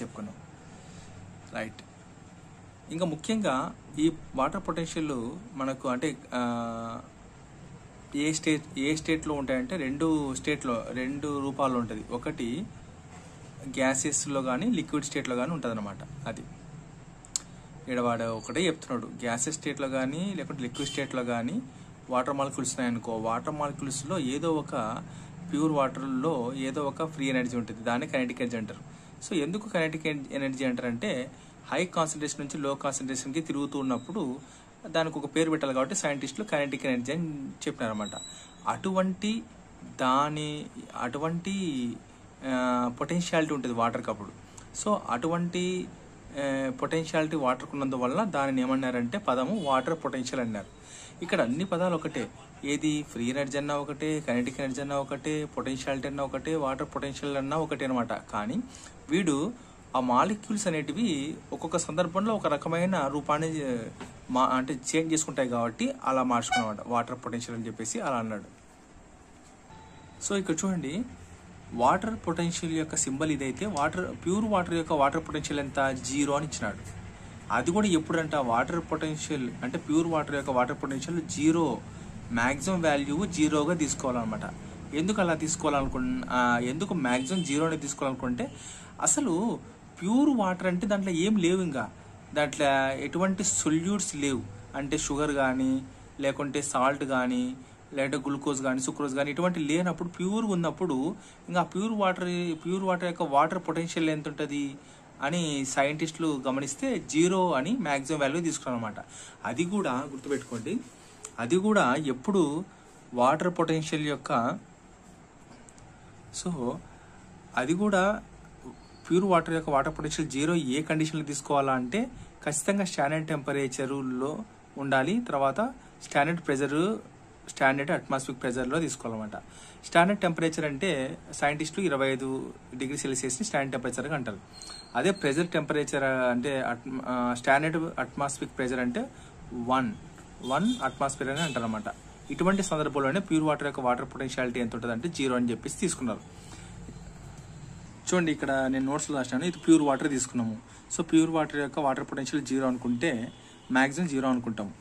చెప్పుకున్నాం, రైట్. ఇంకా ముఖ్యంగా ఈ వాటర్ పొటెన్షియల్ మనకు అంటే ఏ స్టేట్లో ఉంటాయంటే రెండు రూపాల్లో ఉంటుంది. ఒకటి గ్యాసెస్లో కానీ లిక్విడ్ స్టేట్లో కానీ ఉంటుంది అనమాట. అది ఇక్కడ వాడు ఒకటే చెప్తున్నాడు, గ్యాసెస్ స్టేట్లో కానీ లేకపోతే లిక్విడ్ స్టేట్లో కానీ వాటర్ మాలిక్యూల్స్ ఉన్నాయనుకో, వాటర్ మాలిక్యూల్స్లో ఏదో ఒక ప్యూర్ వాటర్లో ఏదో ఒక ఫ్రీ ఎనర్జీ ఉంటుంది, దాన్ని కైనెటిక్ ఎనర్జీ అంటారు. సో ఎందుకు కైనెటిక్ ఎనర్జీ అంటారంటే, హై కాన్సన్ట్రేషన్ నుంచి లో కాన్సన్ట్రేషన్కి తిరుగుతూ ఉన్నప్పుడు దానికి ఒక పేరు పెట్టాలి కాబట్టి సైంటిస్టులు కైనెటిక్ ఎనర్జీ అని చెప్పినారన్నమాట. అటువంటి పొటెన్షియాలిటీ ఉంటుంది వాటర్కి అప్పుడు. సో అటువంటి పొటెన్షియాలిటీ వాటర్కి ఉన్నందువల్ల దానిని ఏమన్నారంటే పదము వాటర్ పొటెన్షియల్ అన్నారు. ఇక్కడ అన్ని పదాలు ఒకటే, ఏది ఫ్రీ ఎనర్జీ అన్నా ఒకటే, కైనెటిక్ ఎనర్జీ అన్నా ఒకటే, పొటెన్షియాలిటీ అన్నా ఒకటే, వాటర్ పొటెన్షియల్ అన్నా ఒకటే అనమాట. కానీ వీడు ఆ మాలిక్యూల్స్ అనేటివి ఒక్కొక్క సందర్భంలో ఒక రకమైన రూపాన్ని అంటే చేంజ్ చేసుకుంటాయి కాబట్టి అలా మార్చుకున్నమాట, వాటర్ పొటెన్షియల్ అని చెప్పేసి అలా అన్నాడు. సో ఇక్కడ చూడండి, వాటర్ పొటెన్షియల్ యొక్క సింబల్ ఇదైతే ప్యూర్ వాటర్ యొక్క వాటర్ పొటెన్షియల్ ఎంత 0 అని ఇచ్చినాడు. అది కూడా ఎప్పుడంట వాటర్ పొటెన్షియల్ అంటే ప్యూర్ వాటర్ యొక్క వాటర్ పొటెన్షియల్ 0, మ్యాక్సిమం వాల్యూ 0గా తీసుకోవాలన్నమాట. ఎందుకు అలా ఎందుకు మ్యాక్సిమం 0 అనేది తీసుకోవాలనుకుంటే అసలు ప్యూర్ వాటర్ అంటే దాంట్లో ఏం లేవు, ఇంకా దాంట్లో ఎటువంటి సొల్యూట్స్ లేవు. అంటే షుగర్ కానీ లేకుంటే సాల్ట్ కానీ లేదంటే గ్లూకోజ్ కానీ సుక్రోజ్ కానీ ఇటువంటి లేనప్పుడు ప్యూర్గా ఉన్నప్పుడు ఇంకా ప్యూర్ వాటర్ యొక్క వాటర్ పొటెన్షియల్ ఎంత ఉంటుంది అని సైంటిస్టులు గమనిస్తే 0 అని మ్యాక్సిమం వాల్యూ తీసుకున్నారన్నమాట. అది కూడా గుర్తుపెట్టుకోండి, అది కూడా ఎప్పుడు వాటర్ పొటెన్షియల్ యొక్క అది కూడా ప్యూర్ వాటర్ యొక్క వాటర్ పొటెన్షియల్ 0 ఏ కండిషన్లో తీసుకోవాలా అంటే ఖచ్చితంగా స్టాండర్డ్ టెంపరేచర్లో ఉండాలి, తర్వాత స్టాండర్డ్ అట్మాస్ఫిక్ ప్రెజర్లో తీసుకోవాలన్నమాట. స్టాండర్డ్ టెంపరేచర్ అంటే సైంటిస్టులు 25 డిగ్రీ సెల్సియస్ని స్టాండర్డ్ టెంపరేచర్గా అంటారు. అదే ప్రెజర్ టెంపరేచర్ అంటే స్టాండర్డ్ అట్మాస్ఫిక్ ప్రెజర్ అంటే 1 అట్మాస్ఫియర్ అని అంటారు అనమాట. ఇటువంటి సందర్భంలోనే ప్యూర్ వాటర్ యొక్క వాటర్ పొటెన్షియాలిటీ ఎంత ఉంటుంది అంటే 0 అని చెప్పేసి తీసుకున్నారు. చూడండి ఇక్కడ నేను నోట్స్లో రాసినాను, ఇది ప్యూర్ వాటర్ తీసుకున్నాము. సో ప్యూర్ వాటర్ యొక్క వాటర్ పొటెన్షియల్ 0 అనుకుంటే మ్యాక్సిమం 0 అనుకుంటాము.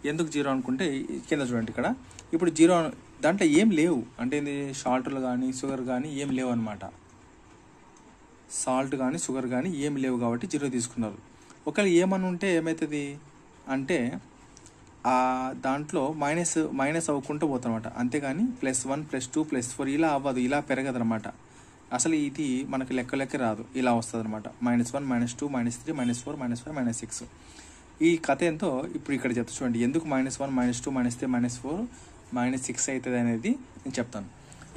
ఎందుకు 0 అనుకుంటే కింద చూడండి ఇక్కడ ఇప్పుడు 0 దాంట్లో ఏం లేవు, అంటే సాల్ట్లు కానీ షుగర్ కానీ ఏం లేవు అనమాట. సాల్ట్ కానీ షుగర్ కానీ ఏం లేవు కాబట్టి 0 తీసుకున్నారు. ఒకవేళ ఏమని ఉంటే ఏమవుతుంది అంటే దాంట్లో మైనస్ అవ్వకుండా పోతానమాట, అంతేగాని +1 +2 +4 ఇలా అవ్వదు, ఇలా పెరగదనమాట. అసలు ఇది మనకి లెక్క రాదు, ఇలా వస్తుంది అనమాట. -1 -2 -3 -4 -5 -6. ఈ కథ ఎంతో ఇప్పుడు ఇక్కడ చెప్తా చూడండి, ఎందుకు -1 -2 -3 -4 -6 అవుతుంది అనేది నేను చెప్తాను.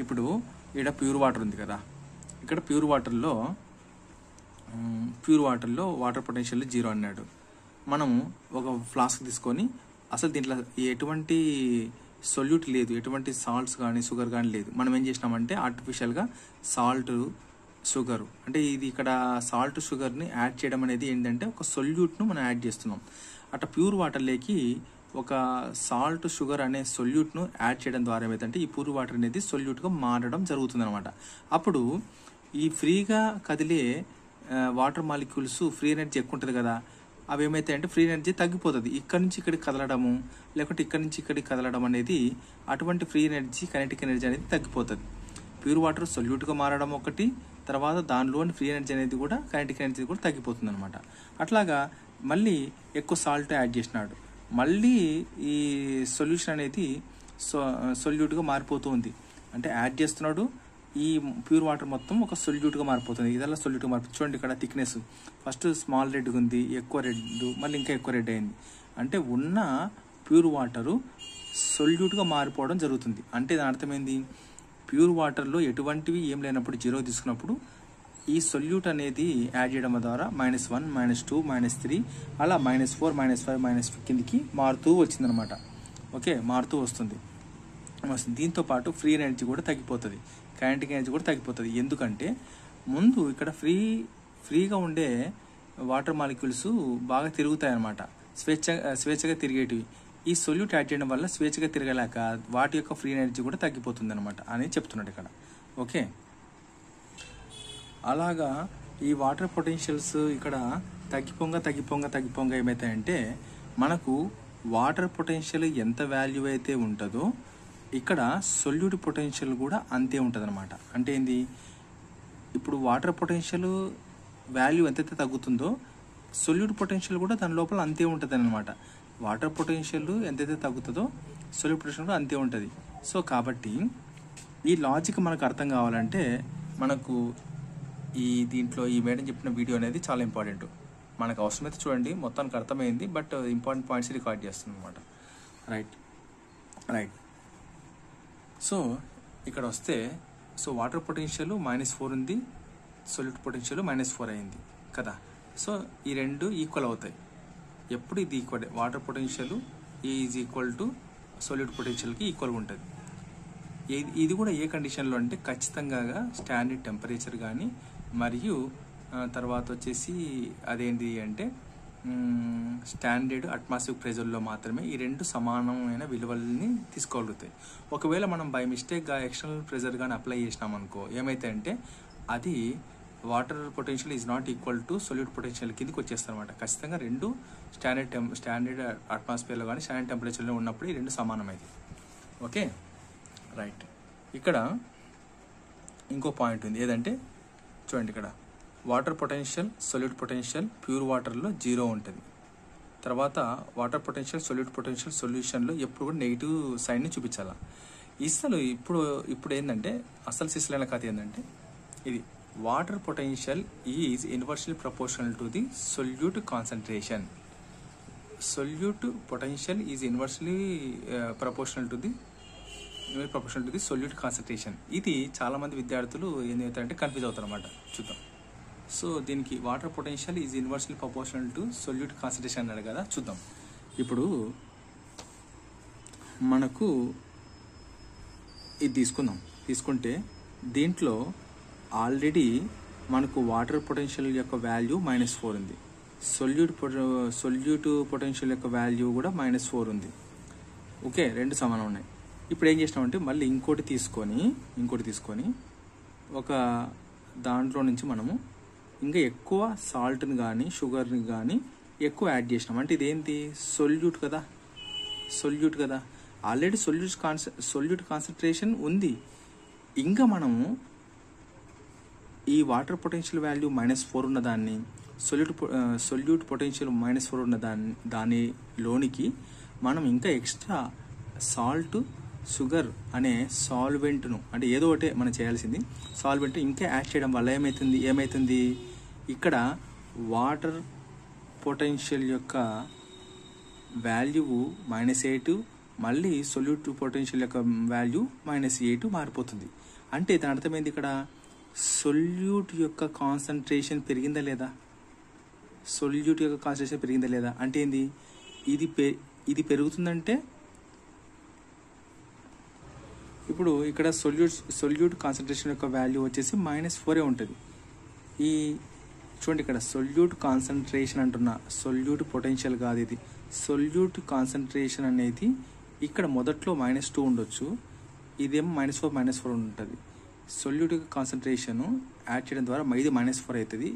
ఇప్పుడు ఇక్కడ ప్యూర్ వాటర్ ఉంది కదా, ఇక్కడ ప్యూర్ వాటర్లో వాటర్ పొటెన్షియల్ 0 అన్నాడు. మనము ఒక ఫ్లాస్క్ తీసుకొని అసలు దీంట్లో ఎటువంటి సొల్యూట్ లేదు, ఎటువంటి సాల్ట్స్ కానీ షుగర్ కానీ లేదు. మనం ఏం చేసినామంటే ఆర్టిఫిషియల్గా సాల్ట్ షుగర్ అంటే ఇది ఇక్కడ సాల్ట్ షుగర్ని యాడ్ చేయడం అనేది ఏంటంటే ఒక సొల్యూట్ను మనం యాడ్ చేస్తున్నాం. అట్లా ప్యూర్ వాటర్లోకి ఒక సాల్ట్ షుగర్ అనే సొల్యూట్ను యాడ్ చేయడం ద్వారా ఏమైందంటే ఈ ప్యూర్ వాటర్ అనేది సొల్యూట్గా మారడం జరుగుతుంది అనమాట. అప్పుడు ఈ ఫ్రీగా కదిలే వాటర్ మాలిక్యూల్స్ ఫ్రీ ఎనర్జీ ఎక్కువ ఉంటుంది కదా, అవి ఏమైతాయంటే ఫ్రీ ఎనర్జీ తగ్గిపోతుంది. ఇక్కడ నుంచి ఇక్కడికి కదలడము లేకుంటే ఇక్కడ నుంచి ఇక్కడికి కదలడం అనేది అటువంటి ఫ్రీ ఎనర్జీ కైనెటిక్ ఎనర్జీ అనేది తగ్గిపోతుంది. ప్యూర్ వాటర్ సొల్యూట్గా మారడం ఒకటి, తర్వాత దానిలోని ఫ్రీ ఎనర్జీ అనేది కూడా కైనెటిక్ ఎనర్జీ కూడా తగ్గిపోతుంది అనమాట. అట్లాగా మళ్ళీ ఎక్కువ సాల్ట్ యాడ్ చేసినాడు, మళ్ళీ ఈ సొల్యూషన్ అనేది సొల్యూట్గా మారిపోతూ ఉంది. అంటే యాడ్ చేస్తున్నాడు, ఈ ప్యూర్ వాటర్ మొత్తం ఒక సొల్యూట్గా మారిపోతుంది. ఇదల్లా సొల్యూట్గా మారిపోతుంది. చూడండి ఇక్కడ థిక్నెస్ ఫస్ట్ స్మాల్ రెడ్గా ఉంది, ఎక్కువ రెడ్, మళ్ళీ ఇంకా ఎక్కువ రెడ్ అయింది. అంటే ఉన్న ప్యూర్ వాటరు సొల్యూట్గా మారిపోవడం జరుగుతుంది. అంటే దాని అర్థమైంది, ప్యూర్ వాటర్లో ఎటువంటివి ఏం లేనప్పుడు 0 తీసుకున్నప్పుడు ఈ సొల్యూట్ అనేది యాడ్ చేయడం ద్వారా -1 -2 -3 అలా -4 -5 -6 కిందికి మారుతూ వచ్చిందనమాట. ఓకే, మారుతూ వస్తుంది. దీంతో పాటు ఫ్రీ ఎనర్జీ కూడా తగ్గిపోతుంది, కైనెటిక్ ఎనర్జీ కూడా తగ్గిపోతుంది. ఎందుకంటే ముందు ఇక్కడ ఫ్రీగా ఉండే వాటర్ మాలిక్యూల్స్ బాగా తిరుగుతాయి అన్నమాట, స్వేచ్ఛగా తిరిగేటివి. ఈ సొల్యూట్ యాడ్ చేయడం వల్ల స్వేచ్ఛగా తిరగలేక వాటి యొక్క ఫ్రీ ఎనర్జీ కూడా తగ్గిపోతుంది అనమాట అని చెప్తున్నాడు ఇక్కడ. ఓకే, అలాగా ఈ వాటర్ పొటెన్షియల్స్ ఇక్కడ తగ్గిపోంగా ఏమవుతాయంటే మనకు వాటర్ పొటెన్షియల్ ఎంత వాల్యూ అయితే ఉంటుందో ఇక్కడ సొల్యూట్ పొటెన్షియల్ కూడా అంతే ఉంటుంది అనమాట. అంటే ఏంది, ఇప్పుడు వాటర్ పొటెన్షియల్ వాల్యూ ఎంతైతే తగ్గుతుందో సొల్యూట్ పొటెన్షియల్ కూడా దాని లోపల అంతే ఉంటుంది అనమాట. వాటర్ పొటెన్షియల్ ఎంతైతే తగ్గుతుందో సొల్యూట్ పొటెన్షియల్ కూడా అంతే ఉంటుంది. సో కాబట్టి ఈ లాజిక్ మనకు అర్థం కావాలంటే మనకు దీంట్లో ఈ మేడం చెప్పిన వీడియో అనేది చాలా ఇంపార్టెంట్. మనకు అవసరమైతే చూడండి, మొత్తానికి అర్థమైంది, బట్ ఇంపార్టెంట్ పాయింట్స్ రికార్డ్ చేస్తుంది అనమాట. రైట్. సో ఇక్కడ వస్తే వాటర్ పొటెన్షియల్ -4 ఉంది, సొల్యూట్ పొటెన్షియల్ -4 అయింది కదా. సో ఈ రెండు ఈక్వల్ అవుతాయి. ఎప్పుడు ఇది equal, water potential is equal to solute పొటెన్షియల్కి ఈక్వల్గా ఉంటుంది. ఇది కూడా ఏ కండిషన్లో అంటే ఖచ్చితంగా స్టాండర్డ్ టెంపరేచర్ కానీ మరియు తర్వాత వచ్చేసి అదేంటి అంటే స్టాండర్డ్ అట్మాస్ఫిక్ ప్రెజర్లో మాత్రమే ఈ రెండు సమానమైన విలువల్ని తీసుకోగలుగుతాయి. ఒకవేళ మనం బై మిస్టేక్గా ఎక్స్టర్నల్ ప్రెజర్ కానీ అప్లై చేసినామనుకో ఏమైతే అంటే అది water potential is not equal to solute potential కిందకి వచ్చేస్తాయి అనమాట. ఖచ్చితంగా రెండు స్టాండర్డ్ అట్మాస్ఫియర్లో కానీ స్టాండర్డ్ టెంపరేచర్లో ఉన్నప్పుడు ఈ రెండు సమానమైంది. Okay right. ఇక్కడ ఇంకో పాయింట్ ఉంది, ఏదంటే చూడండి ఇక్కడ water potential solute potential pure వాటర్లో 0 ఉంటుంది. తర్వాత వాటర్ పొటెన్షియల్ సొల్యూట్ పొటెన్షియల్ సొల్యూషన్లో ఎప్పుడు కూడా నెగిటివ్ సైడ్ని చూపించాలి. అసలు ఇప్పుడు ఏంటంటే అసలు సిస్లైన కథ ఏంటంటే ఇది water potential is inversely proportional to the solute concentration. Solute potential is inversely proportional to the solute concentration. ఇది చాలామంది విద్యార్థులు ఏం చేస్తారంటే కన్ఫ్యూజ్ అవుతారు అన్నమాట. చూద్దాం. సో దీనికి water potential is inversely proportional to solute concentration అన్నాడు కదా. చూద్దాం. ఇప్పుడు మనకు ఇది తీసుకుంటే దీంట్లో ఆల్రెడీ మనకు వాటర్ పొటెన్షియల్ యొక్క వాల్యూ -4 ఉంది, సొల్యూట్ పొటెన్షియల్ యొక్క వాల్యూ కూడా -4 ఉంది. ఓకే, రెండు సమానం ఉన్నాయి. ఇప్పుడు ఏం చేసినామంటే మళ్ళీ ఇంకోటి తీసుకొని ఒక దాంట్లో నుంచి మనము ఇంకా ఎక్కువ సాల్ట్ని కానీ షుగర్ని కానీ ఎక్కువ యాడ్ చేసినాం. అంటే ఇదేంటి సొల్యూట్ కదా, ఆల్రెడీ సొల్యూట్ కాన్సన్ట్రేషన్ ఉంది. ఇంకా మనము ఈ వాటర్ పొటెన్షియల్ వాల్యూ -4 ఉన్న దాన్ని సొల్యూట్ పొటెన్షియల్ -4 ఉన్న దానిలోనికి మనం ఇంకా ఎక్స్ట్రా సాల్ట్ షుగర్ అనే సాల్వెంట్ను, అంటే ఏదో ఒకటే మనం చేయాల్సింది, సాల్వెంట్ ఇంకా యాడ్ చేయడం వల్ల ఏమవుతుంది ఇక్కడ వాటర్ పొటెన్షియల్ యొక్క వాల్యూ -8, మళ్ళీ సొల్యూట్ పొటెన్షియల్ యొక్క వాల్యూ -8 మారిపోతుంది. అంటే దాని అర్థమైంది ఇక్కడ సొల్యూట్ యొక్క కాన్సన్ట్రేషన్ పెరిగిందా లేదా, అంటే ఏంది ఇది పెరుగుతుందంటే ఇప్పుడు ఇక్కడ సొల్యూట్ కాన్సన్ట్రేషన్ యొక్క వాల్యూ వచ్చేసి -4 ఉంటుంది. ఈ చూడండి ఇక్కడ సొల్యూట్ కాన్సన్ట్రేషన్ అంటున్నా, సొల్యూట్ పొటెన్షియల్ కాదు ఇది. సొల్యూట్ కాన్సన్ట్రేషన్ అనేది ఇక్కడ మొదట్లో -2 ఉండొచ్చు, ఇదేమో -4 ఉంటుంది. సొల్యూట్ కాన్సన్ట్రేషన్ యాడ్ చేయడం ద్వారా ఇది -4 అవుతుంది.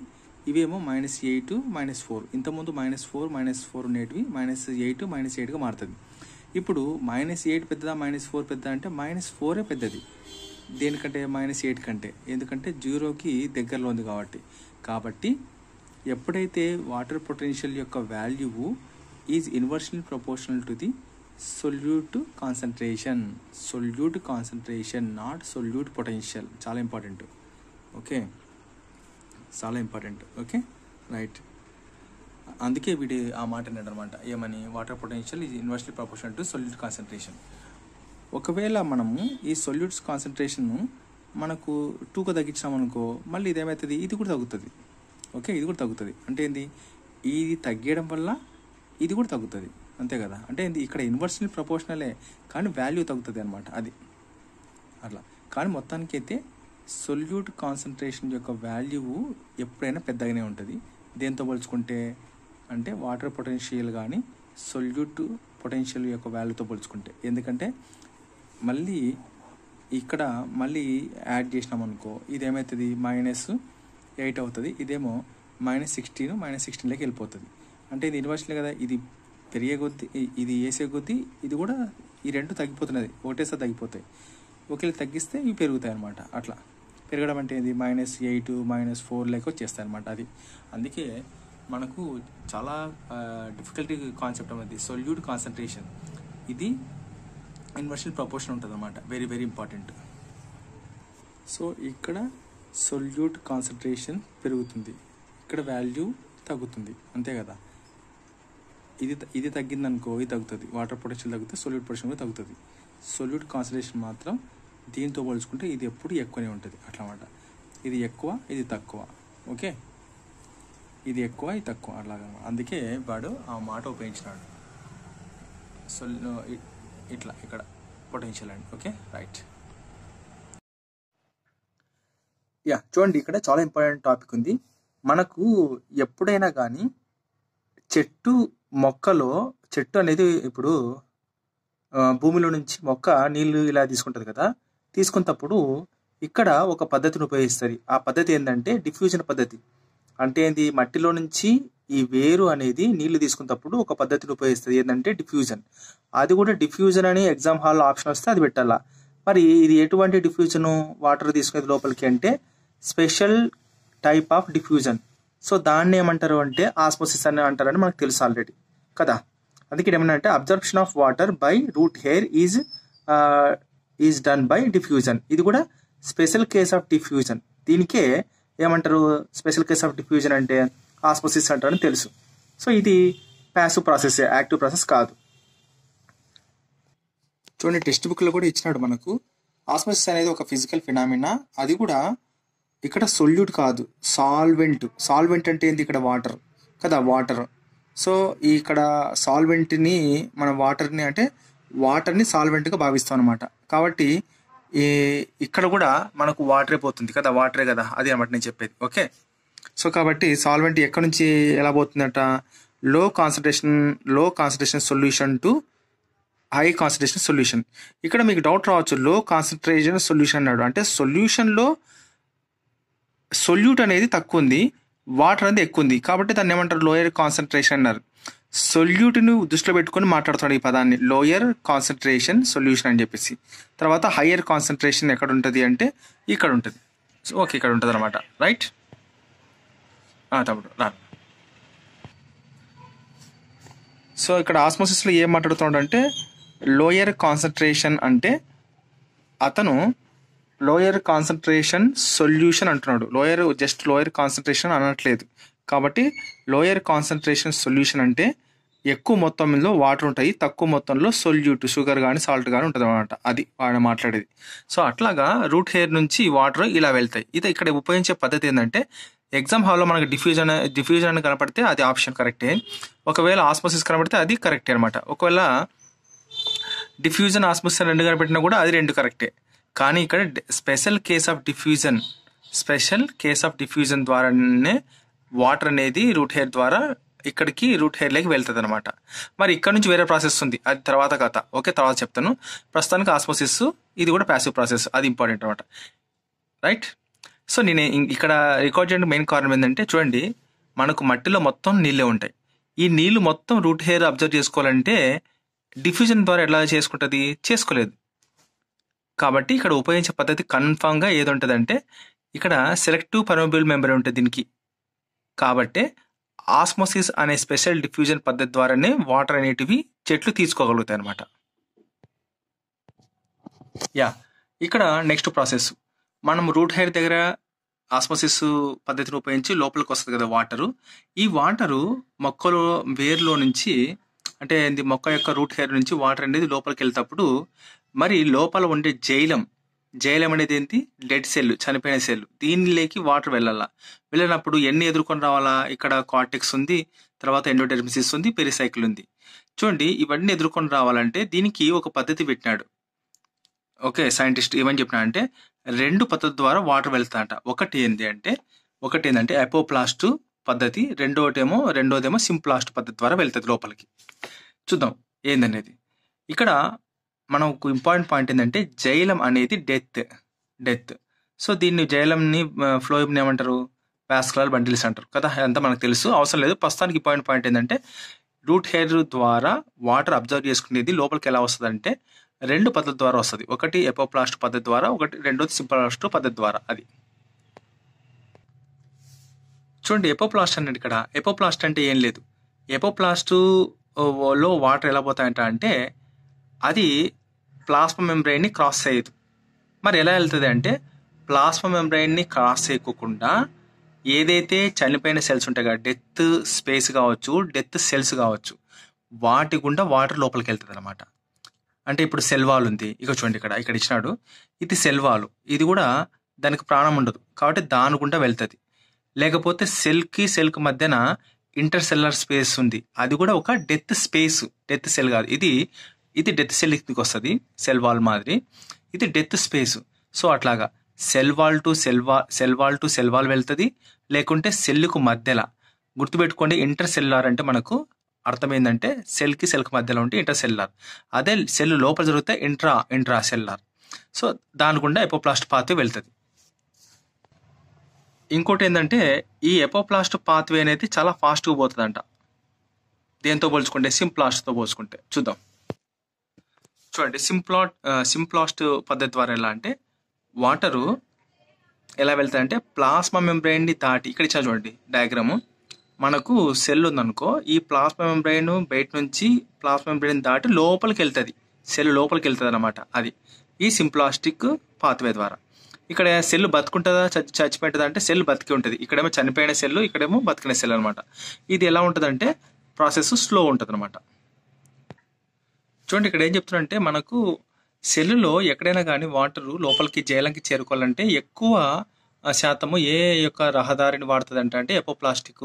ఇవేమో -8 -4, ఇంతకుముందు -4 ఉండేటివి -8 -8గా మారుతుంది. ఇప్పుడు -8 పెద్దదా -4 పెద్దదా అంటే -4 పెద్దది దేనికంటే -8 కంటే, ఎందుకంటే 0కి దగ్గరలో ఉంది కాబట్టి ఎప్పుడైతే వాటర్ పొటెన్షియల్ యొక్క value is inversely proportional to the solute concentration not solute potential. చాలా ఇంపార్టెంట్. Okay right. అందుకే వీడి ఆ మాట అన్నాడు అనమాట, ఏమని water potential is inversely proportional to solute concentration. ఒకవేళ మనము ఈ సొల్యూట్స్ కాన్సన్ట్రేషన్ మనకు 2కు తగ్గించామనుకో, మళ్ళీ ఇదేమవుతుంది, ఇది కూడా తగ్గుతుంది. ఇది కూడా తగ్గుతుంది. అంటే ఏంది, ఇది తగ్గడం వల్ల ఇది కూడా తగ్గుతుంది, అంతే కదా. అంటే ఏంది, ఇక్కడ ఇన్వర్స్లీ ప్రపోర్షనలే కానీ వాల్యూ తగ్గుతుంది అనమాట, అది అట్లా. కానీ మొత్తానికి అయితే సొల్యూట్ కాన్సన్ట్రేషన్ యొక్క వాల్యూ ఎప్పుడైనా పెద్దగానే ఉంటుంది. దేంతో పోల్చుకుంటే అంటే వాటర్ పొటెన్షియల్ కానీ సొల్యూట్ పొటెన్షియల్ యొక్క వాల్యూతో పోల్చుకుంటే. ఎందుకంటే మళ్ళీ ఇక్కడ యాడ్ చేసినాం అనుకో, ఇదేమవుతుంది -8 అవుతుంది, ఇదేమో -16 వెళ్ళిపోతుంది. అంటే ఇది ఇన్వర్స్లీ కదా, ఇది పెరిగే కొద్దీ ఇది వేసే కొద్దీ ఇది కూడా ఈ రెండు తగ్గిపోతున్నది, ఒకటేసారి తగ్గిపోతాయి. ఒకవేళ తగ్గిస్తే ఇవి పెరుగుతాయి అనమాట. అట్లా పెరగడం అంటే ఇది -8 -4 వచ్చేస్తాయి అనమాట. అది అందుకే మనకు చాలా డిఫికల్టీ కాన్సెప్ట్ అనేది సొల్యూట్ కాన్సన్ట్రేషన్. ఇది ఇన్వర్స్లీ ప్రపోర్షన్ ఉంటుంది అనమాట, వెరీ వెరీ ఇంపార్టెంట్. సో ఇక్కడ సొల్యూట్ కాన్సన్ట్రేషన్ పెరుగుతుంది, ఇక్కడ వాల్యూ తగ్గుతుంది, అంతే కదా. ఇది తగ్గిందనుకో, ఇది తగ్గుతుంది, వాటర్ పొటెన్షియల్ తగ్గితే సొల్యూట్ పొటెన్షియల్ కూడా తగ్గుతుంది. సొల్యూట్ కాన్సన్ట్రేషన్ మాత్రం దీంతో పోల్చుకుంటే ఇది ఎప్పుడు ఎక్కువనే ఉంటుంది అట్లా అన్నమాట. ఇది ఎక్కువ, ఇది తక్కువ. ఓకే, ఇది ఎక్కువ, ఇది తక్కువ అట్లాగా. అందుకే వాడు ఆ మాట ఉపయోగించినాడు, ఇట్లా ఇక్కడ పొటెన్షియల్ అండి. Okay right. చూడండి, ఇక్కడ చాలా ఇంపార్టెంట్ టాపిక్ ఉంది మనకు. ఎప్పుడైనా కానీ చెట్టు అనేది ఇప్పుడు భూమిలో నుంచి మొక్క నీళ్లు ఇలా తీసుకుంటుంది కదా, తీసుకున్నప్పుడు ఇక్కడ ఒక పద్ధతిని ఉపయోగిస్తుంది. ఆ పద్ధతి ఏంటంటే డిఫ్యూజన్ పద్ధతి. అంటే ఏంది, మట్టిలో నుంచి ఈ వేరు అనేది నీళ్లు తీసుకున్నప్పుడు ఒక పద్ధతిని ఉపయోగిస్తుంది. ఏంటంటే డిఫ్యూజన్. అది కూడా డిఫ్యూజన్ అని ఎగ్జామ్ హాల్లో ఆప్షన్ వస్తే అది పెట్టాలా. మరి ఇది ఎటువంటి డిఫ్యూజన్ వాటర్ తీసుకునేది లోపలికి అంటే special type of diffusion. So దాన్ని ఏమంటారు అంటే ఆస్మోసిస్ అని అంటారని మనకు తెలుసు ఆల్రెడీ కదా. అందుకే ఏమన్నా absorption of water by root hair is done by diffusion. ఇది కూడా స్పెషల్ కేస్ ఆఫ్ డిఫ్యూజన్. దీనికే ఏమంటారు, స్పెషల్ కేస్ ఆఫ్ డిఫ్యూజన్ అంటే ఆస్మోసిస్ అంటారని తెలుసు. సో ఇది ప్యాసివ్ ప్రాసెస్, యాక్టివ్ ప్రాసెస్ కాదు. చూడండి, టెక్స్ట్ బుక్లో కూడా ఇచ్చినాడు మనకు. ఆస్మోసిస్ అనేది ఒక ఫిజికల్ ఫినామినా. అది కూడా ఇక్కడ సొల్యూట్ కాదు, సాల్వెంట్. సాల్వెంట్ అంటే ఏంది, ఇక్కడ వాటర్ కదా, వాటర్. సో ఇక్కడ సాల్వెంట్ని మనం వాటర్ని అంటే వాటర్ని సాల్వెంట్గా భావిస్తాం అనమాట. కాబట్టి ఇక్కడ కూడా మనకు వాటరే పోతుంది కదా, వాటరే కదా, అది అనమాట నేను చెప్పేది. ఓకే, సో కాబట్టి సాల్వెంట్ ఎక్కడి నుంచి ఎలా పోతుందట, low concentration solution to high concentration solution. ఇక్కడ మీకు డౌట్ రావచ్చు, లో కాన్సన్ట్రేషన్ సొల్యూషన్ అన్నాడు అంటే సొల్యూషన్లో సొల్యూట్ అనేది తక్కువ ఉంది, వాటర్ అనేది ఎక్కువ ఉంది, కాబట్టి దాన్ని ఏమంటారు, లోయర్ కాన్సన్ట్రేషన్ అన్నారు. సొల్యూట్ను దృష్టిలో పెట్టుకొని మాట్లాడుతాడు ఈ పదాన్ని, లోయర్ కాన్సన్ట్రేషన్ సొల్యూషన్ అని చెప్పేసి. తర్వాత హయ్యర్ కాన్సన్ట్రేషన్ ఎక్కడ ఉంటుంది అంటే ఇక్కడ ఉంటుంది. సో ఓకే, ఇక్కడ ఉంటుంది అనమాట. రైట్ తమ్ముడు రా. సో ఇక్కడ ఆస్మోసిస్లో ఏం మాట్లాడుతున్నాడంటే లోయర్ కాన్సన్ట్రేషన్ అంటే అతను లోయర్ కాన్సన్ట్రేషన్ సొల్యూషన్ అంటున్నాడు. లోయర్ కాన్సన్ట్రేషన్ అనట్లేదు. కాబట్టి లోయర్ కాన్సన్ట్రేషన్ సొల్యూషన్ అంటే ఎక్కువ మొత్తంలో వాటర్ ఉంటాయి, తక్కువ మొత్తంలో సొల్యూట్ షుగర్ కానీ సాల్ట్ కానీ ఉంటుంది అనమాట. అది వాడు మాట్లాడేది. సో అట్లాగా రూట్ హెయిర్ నుంచి వాటర్ ఇలా వెళ్తాయి. ఇది ఇక్కడ ఉపయోగించే పద్ధతి ఏంటంటే ఎగ్జామ్ హాల్లో మనకి డిఫ్యూజన్ కనపడితే అది ఆప్షన్ కరెక్టే, ఒకవేళ ఆస్మోసిస్ కనపడితే అది కరెక్టే అనమాట. ఒకవేళ డిఫ్యూజన్ ఆస్మోసిస్ రెండు కనపెట్టినా కూడా అది రెండు కరెక్టే. కానీ ఇక్కడ స్పెషల్ కేస్ ఆఫ్ డిఫ్యూజన్ ద్వారానే వాటర్ అనేది రూట్ హెయిర్ ద్వారా ఇక్కడికి రూట్ హెయిర్లోకి వెళ్తుంది అనమాట. మరి ఇక్కడ నుంచి వేరే ప్రాసెస్ ఉంది, అది తర్వాత కథ. ఓకే, తర్వాత చెప్తాను. ప్రస్తుతానికి ఆస్మోసిస్ ఇది కూడా ప్యాసివ్ ప్రాసెస్, అది ఇంపార్టెంట్ అనమాట. రైట్. సో నేను ఇక్కడ రికార్డ్ చేయడానికి మెయిన్ కారణం ఏంటంటే చూడండి, మనకు మట్టిలో మొత్తం నీళ్ళే ఉంటాయి. ఈ నీళ్లు మొత్తం రూట్ హెయిర్ అబ్జర్వ్ చేసుకోవాలంటే డిఫ్యూజన్ ద్వారా ఎలా చేసుకుంటుంది, చేసుకోలేదు. కాబట్టి ఇక్కడ ఉపయోగించే పద్ధతి కన్ఫామ్గా ఏది ఉంటుందంటే ఇక్కడ సెలెక్టివ్ పర్మిబుల్ మెంబ్రేన్ ఉంటుంది దీనికి. కాబట్టి ఆస్మోసిస్ అనే స్పెషల్ డిఫ్యూజన్ పద్ధతి ద్వారానే వాటర్ అనేటివి చెట్లు తీసుకోగలుగుతాయి అనమాట. ఇక్కడ నెక్స్ట్ ప్రాసెస్, మనం రూట్ హెయిర్ దగ్గర ఆస్మోసిస్ పద్ధతిని ఉపయోగించి లోపలికి వస్తుంది కదా వాటరు. ఈ వాటరు మొక్కలో వేరులో నుంచి అంటే మొక్క యొక్క రూట్ హెయిర్ నుంచి వాటర్ అనేది లోపలికి వెళ్తేప్పుడు మరి లోపల ఉండే జైలం అనేది ఏంటి, డెడ్ సెల్, చనిపోయిన సెల్, దీనిలోకి వాటర్ వెళ్ళినప్పుడు ఎన్ని ఎదుర్కొని రావాలా, ఇక్కడ కార్టెక్స్ ఉంది, తర్వాత ఎండోడెర్మిసిస్ ఉంది, పెరిసైకిల్ ఉంది. చూడండి, ఇవన్నీ ఎదుర్కొని రావాలంటే దీనికి ఒక పద్ధతి పెట్టినాడు. ఓకే, సైంటిస్ట్ ఏమని చెప్పినా అంటే రెండు పద్ధతి ద్వారా వాటర్ వెళ్తాడట. ఒకటి ఏంటంటే ఎపోప్లాస్ట్ పద్ధతి, రెండోదేమో సింప్లాస్ట్ పద్ధతి ద్వారా వెళ్తుంది లోపలికి. చూద్దాం ఏందనేది. ఇక్కడ మనకు ఇంపార్టెంట్ పాయింట్ ఏంటంటే జైలం అనేది డెత్. సో దీన్ని జైలంని ఫ్లోయిమ్ని ఏమంటారు, వాస్కులర్ బండిల్స్ అంటారు కదా, అంతా మనకు తెలుసు, అవసరం లేదు. ప్రస్తుతానికి ఇంపార్టెంట్ పాయింట్ ఏంటంటే రూట్ హెయిర్ ద్వారా వాటర్ అబ్జర్వ్ చేసుకునేది లోపలికి ఎలా వస్తుంది అంటే రెండు పద్ధతి ద్వారా వస్తుంది. ఒకటి ఎపోప్లాస్ట్ పద్ధతి ద్వారా, రెండోది సింప్లాస్ట్ పద్ధతి ద్వారా. అది చూడండి, ఎపోప్లాస్ట్ అన్నది ఇక్కడ. ఎపోప్లాస్ట్ అంటే ఏం లేదు, ఎపోప్లాస్ట్ లో వాటర్ ఎలా పోతాయంట అంటే అది ప్లాస్మా మెంబ్రెయిన్ని క్రాస్ చేయదు. మరి ఎలా వెళ్తుంది అంటే ప్లాస్మా మెంబ్రెయిన్ని క్రాస్ చేయకుండా ఏదైతే చనిపోయిన సెల్స్ ఉంటాయి కదా, డెత్ స్పేస్ కావచ్చు, డెత్ సెల్స్ కావచ్చు, వాటి గుండా వాటర్ లోపలికి వెళ్తుంది అనమాట. అంటే ఇప్పుడు సెల్ వాల్ ఉంది, ఇక చూడండి ఇక్కడ ఇచ్చినాడు, ఇది సెల్ వాల్, ఇది కూడా దానికి ప్రాణం ఉండదు కాబట్టి దాని గుండా వెళ్తుంది. లేకపోతే సెల్కి మధ్యన ఇంటర్సెల్యులర్ స్పేస్ ఉంది, అది కూడా ఒక డెత్ స్పేస్, డెత్ సెల్ కాదు, ఇది డెత్ సెల్ కిందకి వస్తుంది, సెల్ వాల్ మాదిరి, ఇది డెత్ స్పేస్. సో అట్లాగా cell wall to cell wall వెళ్తుంది, లేకుంటే సెల్కు మధ్యలో. గుర్తుపెట్టుకోండి, ఇంటర్సెల్యులర్ అంటే మనకు అర్థమైందంటే సెల్కి మధ్యలో ఉంటే ఇంటర్సెల్యులర్, అదే సెల్ లోపల జరిగితే ఇంట్రా సెల్యులర్. సో దాని గుండా ఎపోప్లాస్ట్ పాత్వే వెళ్తుంది. ఇంకోటి ఏంటంటే ఈ ఎపోప్లాస్ట్ పాత్వే అనేది చాలా ఫాస్ట్గా పోతుందంట. దేంతో పోల్చుకుంటే సింప్లాస్ట్తో పోల్చుకుంటే చూద్దాం. చూడండి, సింప్లాస్ట్ పద్ధతి ద్వారా ఎలా అంటే వాటరు ఎలా వెళ్తాయంటే ప్లాస్మా మెంబ్రెయిన్ని దాటి, ఇక్కడ ఇచ్చా చూడండి డయాగ్రాము, మనకు సెల్ ఉందనుకో, ఈ ప్లాస్మా మెంబ్రెయిన్ బయట నుంచి ప్లాస్మా మెంబ్రెయిన్ దాటి లోపలికి వెళ్తుంది, సెల్ లోపలికి వెళ్తుంది అనమాట. అది ఈ సింప్లాస్టిక్ పాత్వే ద్వారా. ఇక్కడ సెల్ బతుకుంటుందా చచ్చిపోతుందా అంటే సెల్ బతికి ఉంటుంది. ఇక్కడేమో చనిపోయిన సెల్, ఇక్కడేమో బతికిన సెల్ అనమాట. ఇది ఎలా ఉంటుందంటే ప్రాసెస్ స్లో ఉంటుంది అనమాట. చూడండి ఇక్కడ ఏం చెప్తున్నారంటే మనకు సెల్లులో ఎక్కడైనా కానీ వాటరు లోపలికి జైలంకి చేరుకోవాలంటే ఎక్కువ శాతము ఏ యొక్క రహదారిని వాడుతుంది అంటే ఎపోప్లాస్టిక్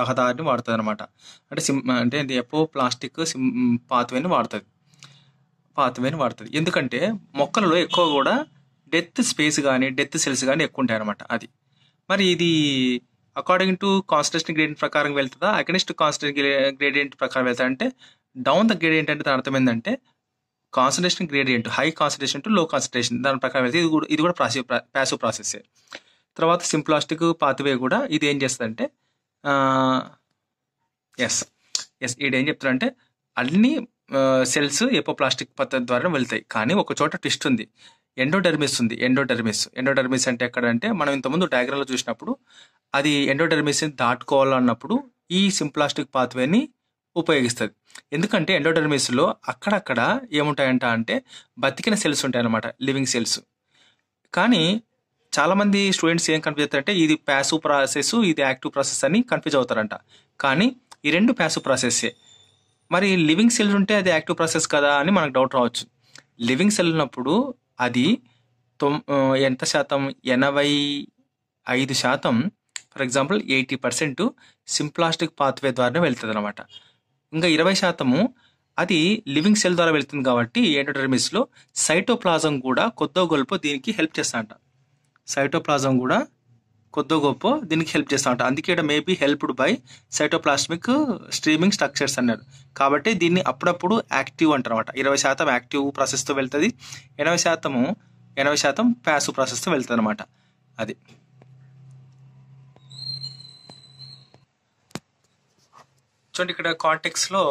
రహదారిని వాడుతుంది అనమాట. అంటే ఎపోప్లాస్టిక్ పాత్వేని వాడుతుంది. ఎందుకంటే మొక్కలలో ఎక్కువ కూడా డెత్ స్పేస్ కానీ డెత్ సెల్స్ కానీ ఎక్కువ ఉంటాయి అనమాట. అది మరి ఇది అకార్డింగ్ టు కాన్సన్ట్రేషన్ గ్రేడియంట్ ప్రకారం వెళ్తుందా, అగెనిస్ట్ కాన్సన్ట్రేషన్ గ్రేడియంట్ ప్రకారం వెళ్తా అంటే డౌన్ ద గ్రేడియంట్ అంటే దాని అర్థం ఏంటంటే concentration gradient, high concentration to లో కాన్సన్ట్రేషన్, దాని ప్రకారం వెళ్తే ఇది కూడా ప్యాసివ్ ప్రాసెస్. తర్వాత సింప్లాస్టిక్ పాత్వే కూడా ఇది ఏం చేస్తుందంటే ఇది ఏం చెప్తారంటే అన్ని సెల్స్ ఎపోప్లాస్టిక్ పద్ధతి ద్వారా వెళ్తాయి. కానీ ఒక చోట ట్విస్ట్ ఉంది, ఎండోడెర్మిస్ ఉంది. ఎండోడెర్మిస్ అంటే ఎక్కడ అంటే మనం ఇంతకుముందు డయాగ్రామ్లో చూసినప్పుడు అది ఎండోడెర్మిస్ దాటుకోవాలన్నప్పుడు ఈ సింప్లాస్టిక్ పాత్వేని ఉపయోగిస్తుంది. ఎందుకంటే ఎండోడెర్మిస్లో అక్కడక్కడ ఏముంటాయంట అంటే బతికిన సెల్స్ ఉంటాయి అన్నమాట, లివింగ్ సెల్స్. కానీ చాలామంది స్టూడెంట్స్ ఏం కన్ఫ్యూజ్ అవుతారంటే ఇది ప్యాసివ్ ప్రాసెస్, ఇది యాక్టివ్ ప్రాసెస్ అని కన్ఫ్యూజ్ అవుతారంట. కానీ ఈ రెండు ప్యాసివ్ ప్రాసెస్సే. మరి లివింగ్ సెల్ ఉంటే అది యాక్టివ్ ప్రాసెస్ కదా అని మనకు డౌట్ రావచ్చు. లివింగ్ సెల్ ఉన్నప్పుడు అది ఎంత శాతం, 85%, ఫర్ ఎగ్జాంపుల్ 80% సింప్లాస్టిక్ పాత్వే ద్వారానే వెళ్తుంది అనమాట. ఇంకా 20% అది లివింగ్ సెల్ ద్వారా వెళ్తుంది. కాబట్టి ఎండోడెర్మిస్లో సైటోప్లాజం కూడా కొద్దో గొప్ప దీనికి హెల్ప్ చేస్తా అంట. సైటోప్లాజం కూడా కొద్దో గొప్ప దీనికి హెల్ప్ చేస్తా అంట. అందుకే ఇక్కడ maybe helped by cytoplasmic streaming structures అన్నారు. కాబట్టి దీన్ని అప్పుడప్పుడు యాక్టివ్ అంటారు అనమాట. 20% యాక్టివ్ ప్రాసెస్తో వెళ్తుంది, 80% ప్యాసివ్ ప్రాసెస్తో వెళ్తుంది అనమాట. అది చూడండి ఇక్కడ కార్టెక్స్లో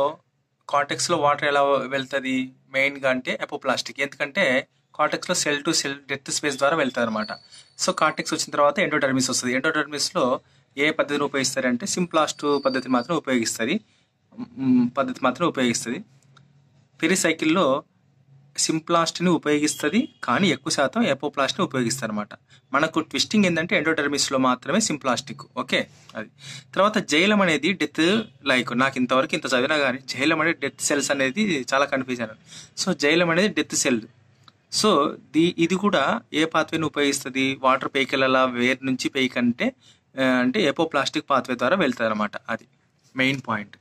వాటర్ ఎలా వెళ్తుంది మెయిన్గా అంటే ఎపోప్లాస్టిక్. ఎందుకంటే కార్టెక్స్లో cell to cell dead space ద్వారా వెళ్తుంది అనమాట. సో కార్టెక్స్ వచ్చిన తర్వాత ఎండోడెర్మిస్ వస్తుంది. ఎండోడెర్మిస్లో ఏ పద్ధతిని ఉపయోగిస్తారంటే సింప్లాస్ట్ పద్ధతి మాత్రం ఉపయోగిస్తుంది. పెరిసైకిల్లో సింప్లాస్ట్ని ఉపయోగిస్తుంది, కానీ ఎక్కువ శాతం ఎపోప్లాస్ట్ని ఉపయోగిస్తారు అనమాట. మనకు ట్విస్టింగ్ ఏంటంటే ఎండోడెర్మిస్లో మాత్రమే సింప్లాస్టిక్. ఓకే, అది తర్వాత జైలం అనేది డెత్, లైక్ నాకు ఇంతవరకు ఇంత చదివినా కానీ జైలం అనేది డెత్ సెల్స్ అనేది చాలా కన్ఫ్యూజన్. సో జైలం అనేది డెత్ సెల్. సో ఇది కూడా ఏ పాత్వేని ఉపయోగిస్తుంది, వాటర్ పైకి వెళ్ళాలా వేర్ నుంచి పైకి అంటే ఎపోప్లాస్టిక్ పాత్వే ద్వారా వెళ్తుంది అనమాట. అది మెయిన్ పాయింట్.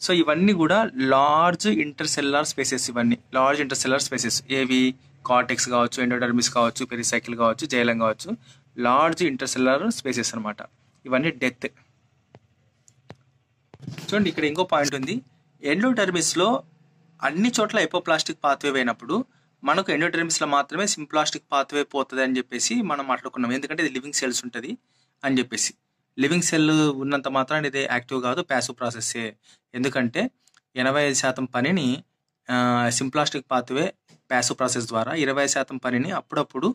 సో ఇవన్నీ కూడా లార్జ్ ఇంటర్సెల్యులర్ స్పేసెస్. ఏవి కార్టెక్స్ కావచ్చు, ఎండోడెర్మిస్ కావచ్చు, పెరిసైకిల్ కావచ్చు, జైలం కావచ్చు, లార్జ్ ఇంటర్సెల్యులర్ స్పేసెస్ అనమాట. ఇవన్నీ డెత్. చూడండి ఇక్కడ ఇంకో పాయింట్ ఉంది. ఎండోడెర్మిస్లో అన్ని చోట్ల ఎపోప్లాస్టిక్ పాత్వే పోయినప్పుడు మనకు ఎండోడెర్మిస్లో మాత్రమే సింప్లాస్టిక్ పాత్వే పోతుంది అని చెప్పేసి మనం మాట్లాడుకున్నాం. ఎందుకంటే ఇది లివింగ్ సెల్స్ ఉంటుంది అని చెప్పేసి. లివింగ్ సెల్ ఉన్నంత మాత్రాన్ని ఇది యాక్టివ్ కాదు, ప్యాసివ్ ప్రాసెస్సే. ఎందుకంటే 85% పనిని సింప్లాస్టిక్ పాత్వే ప్యాసివ్ ప్రాసెస్ ద్వారా, 20% పనిని అప్పుడప్పుడు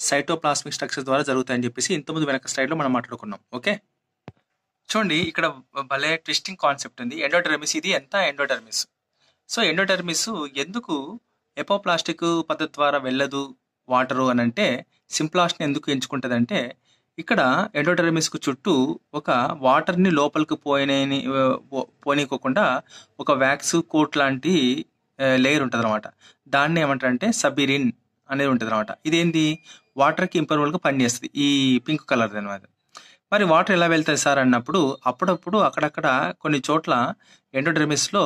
సైటోప్లాస్మిక్ స్ట్రక్చర్ ద్వారా జరుగుతాయని చెప్పేసి ఇంతకుముందు వెనక స్లైడ్లో మనం మాట్లాడుకున్నాం. ఓకే, చూడండి ఇక్కడ భలే ట్విస్టింగ్ కాన్సెప్ట్ ఉంది. ఎండోడెర్మిస్, ఇది ఎంత ఎండోడెర్మిస్. సో ఎండోడెర్మిస్ ఎందుకు ఎపోప్లాస్టిక్ పద్ధతి ద్వారా వెళ్ళదు వాటరు అని అంటే సింప్లాస్ట్ని ఎందుకు ఎంచుకుంటుంది అంటే ఇక్కడ ఎండోడెర్మిస్కు చుట్టూ ఒక వాటర్ని లోపలికి పోనీకోకుండా ఒక వ్యాక్స్ కోట్ లాంటి లేయర్ ఉంటుంది అనమాట. దాన్ని ఏమంటారంటే సబిరిన్ అనేది ఉంటుంది అనమాట. ఇదేంటి వాటర్కి ఇంపర్వల్గా పనిచేస్తుంది, ఈ పింక్ కలర్ అనమాట. మరి వాటర్ ఎలా వెళ్తాయి సార్ అన్నప్పుడు అప్పుడప్పుడు అక్కడక్కడ కొన్ని చోట్ల ఎండోడెర్మిస్లో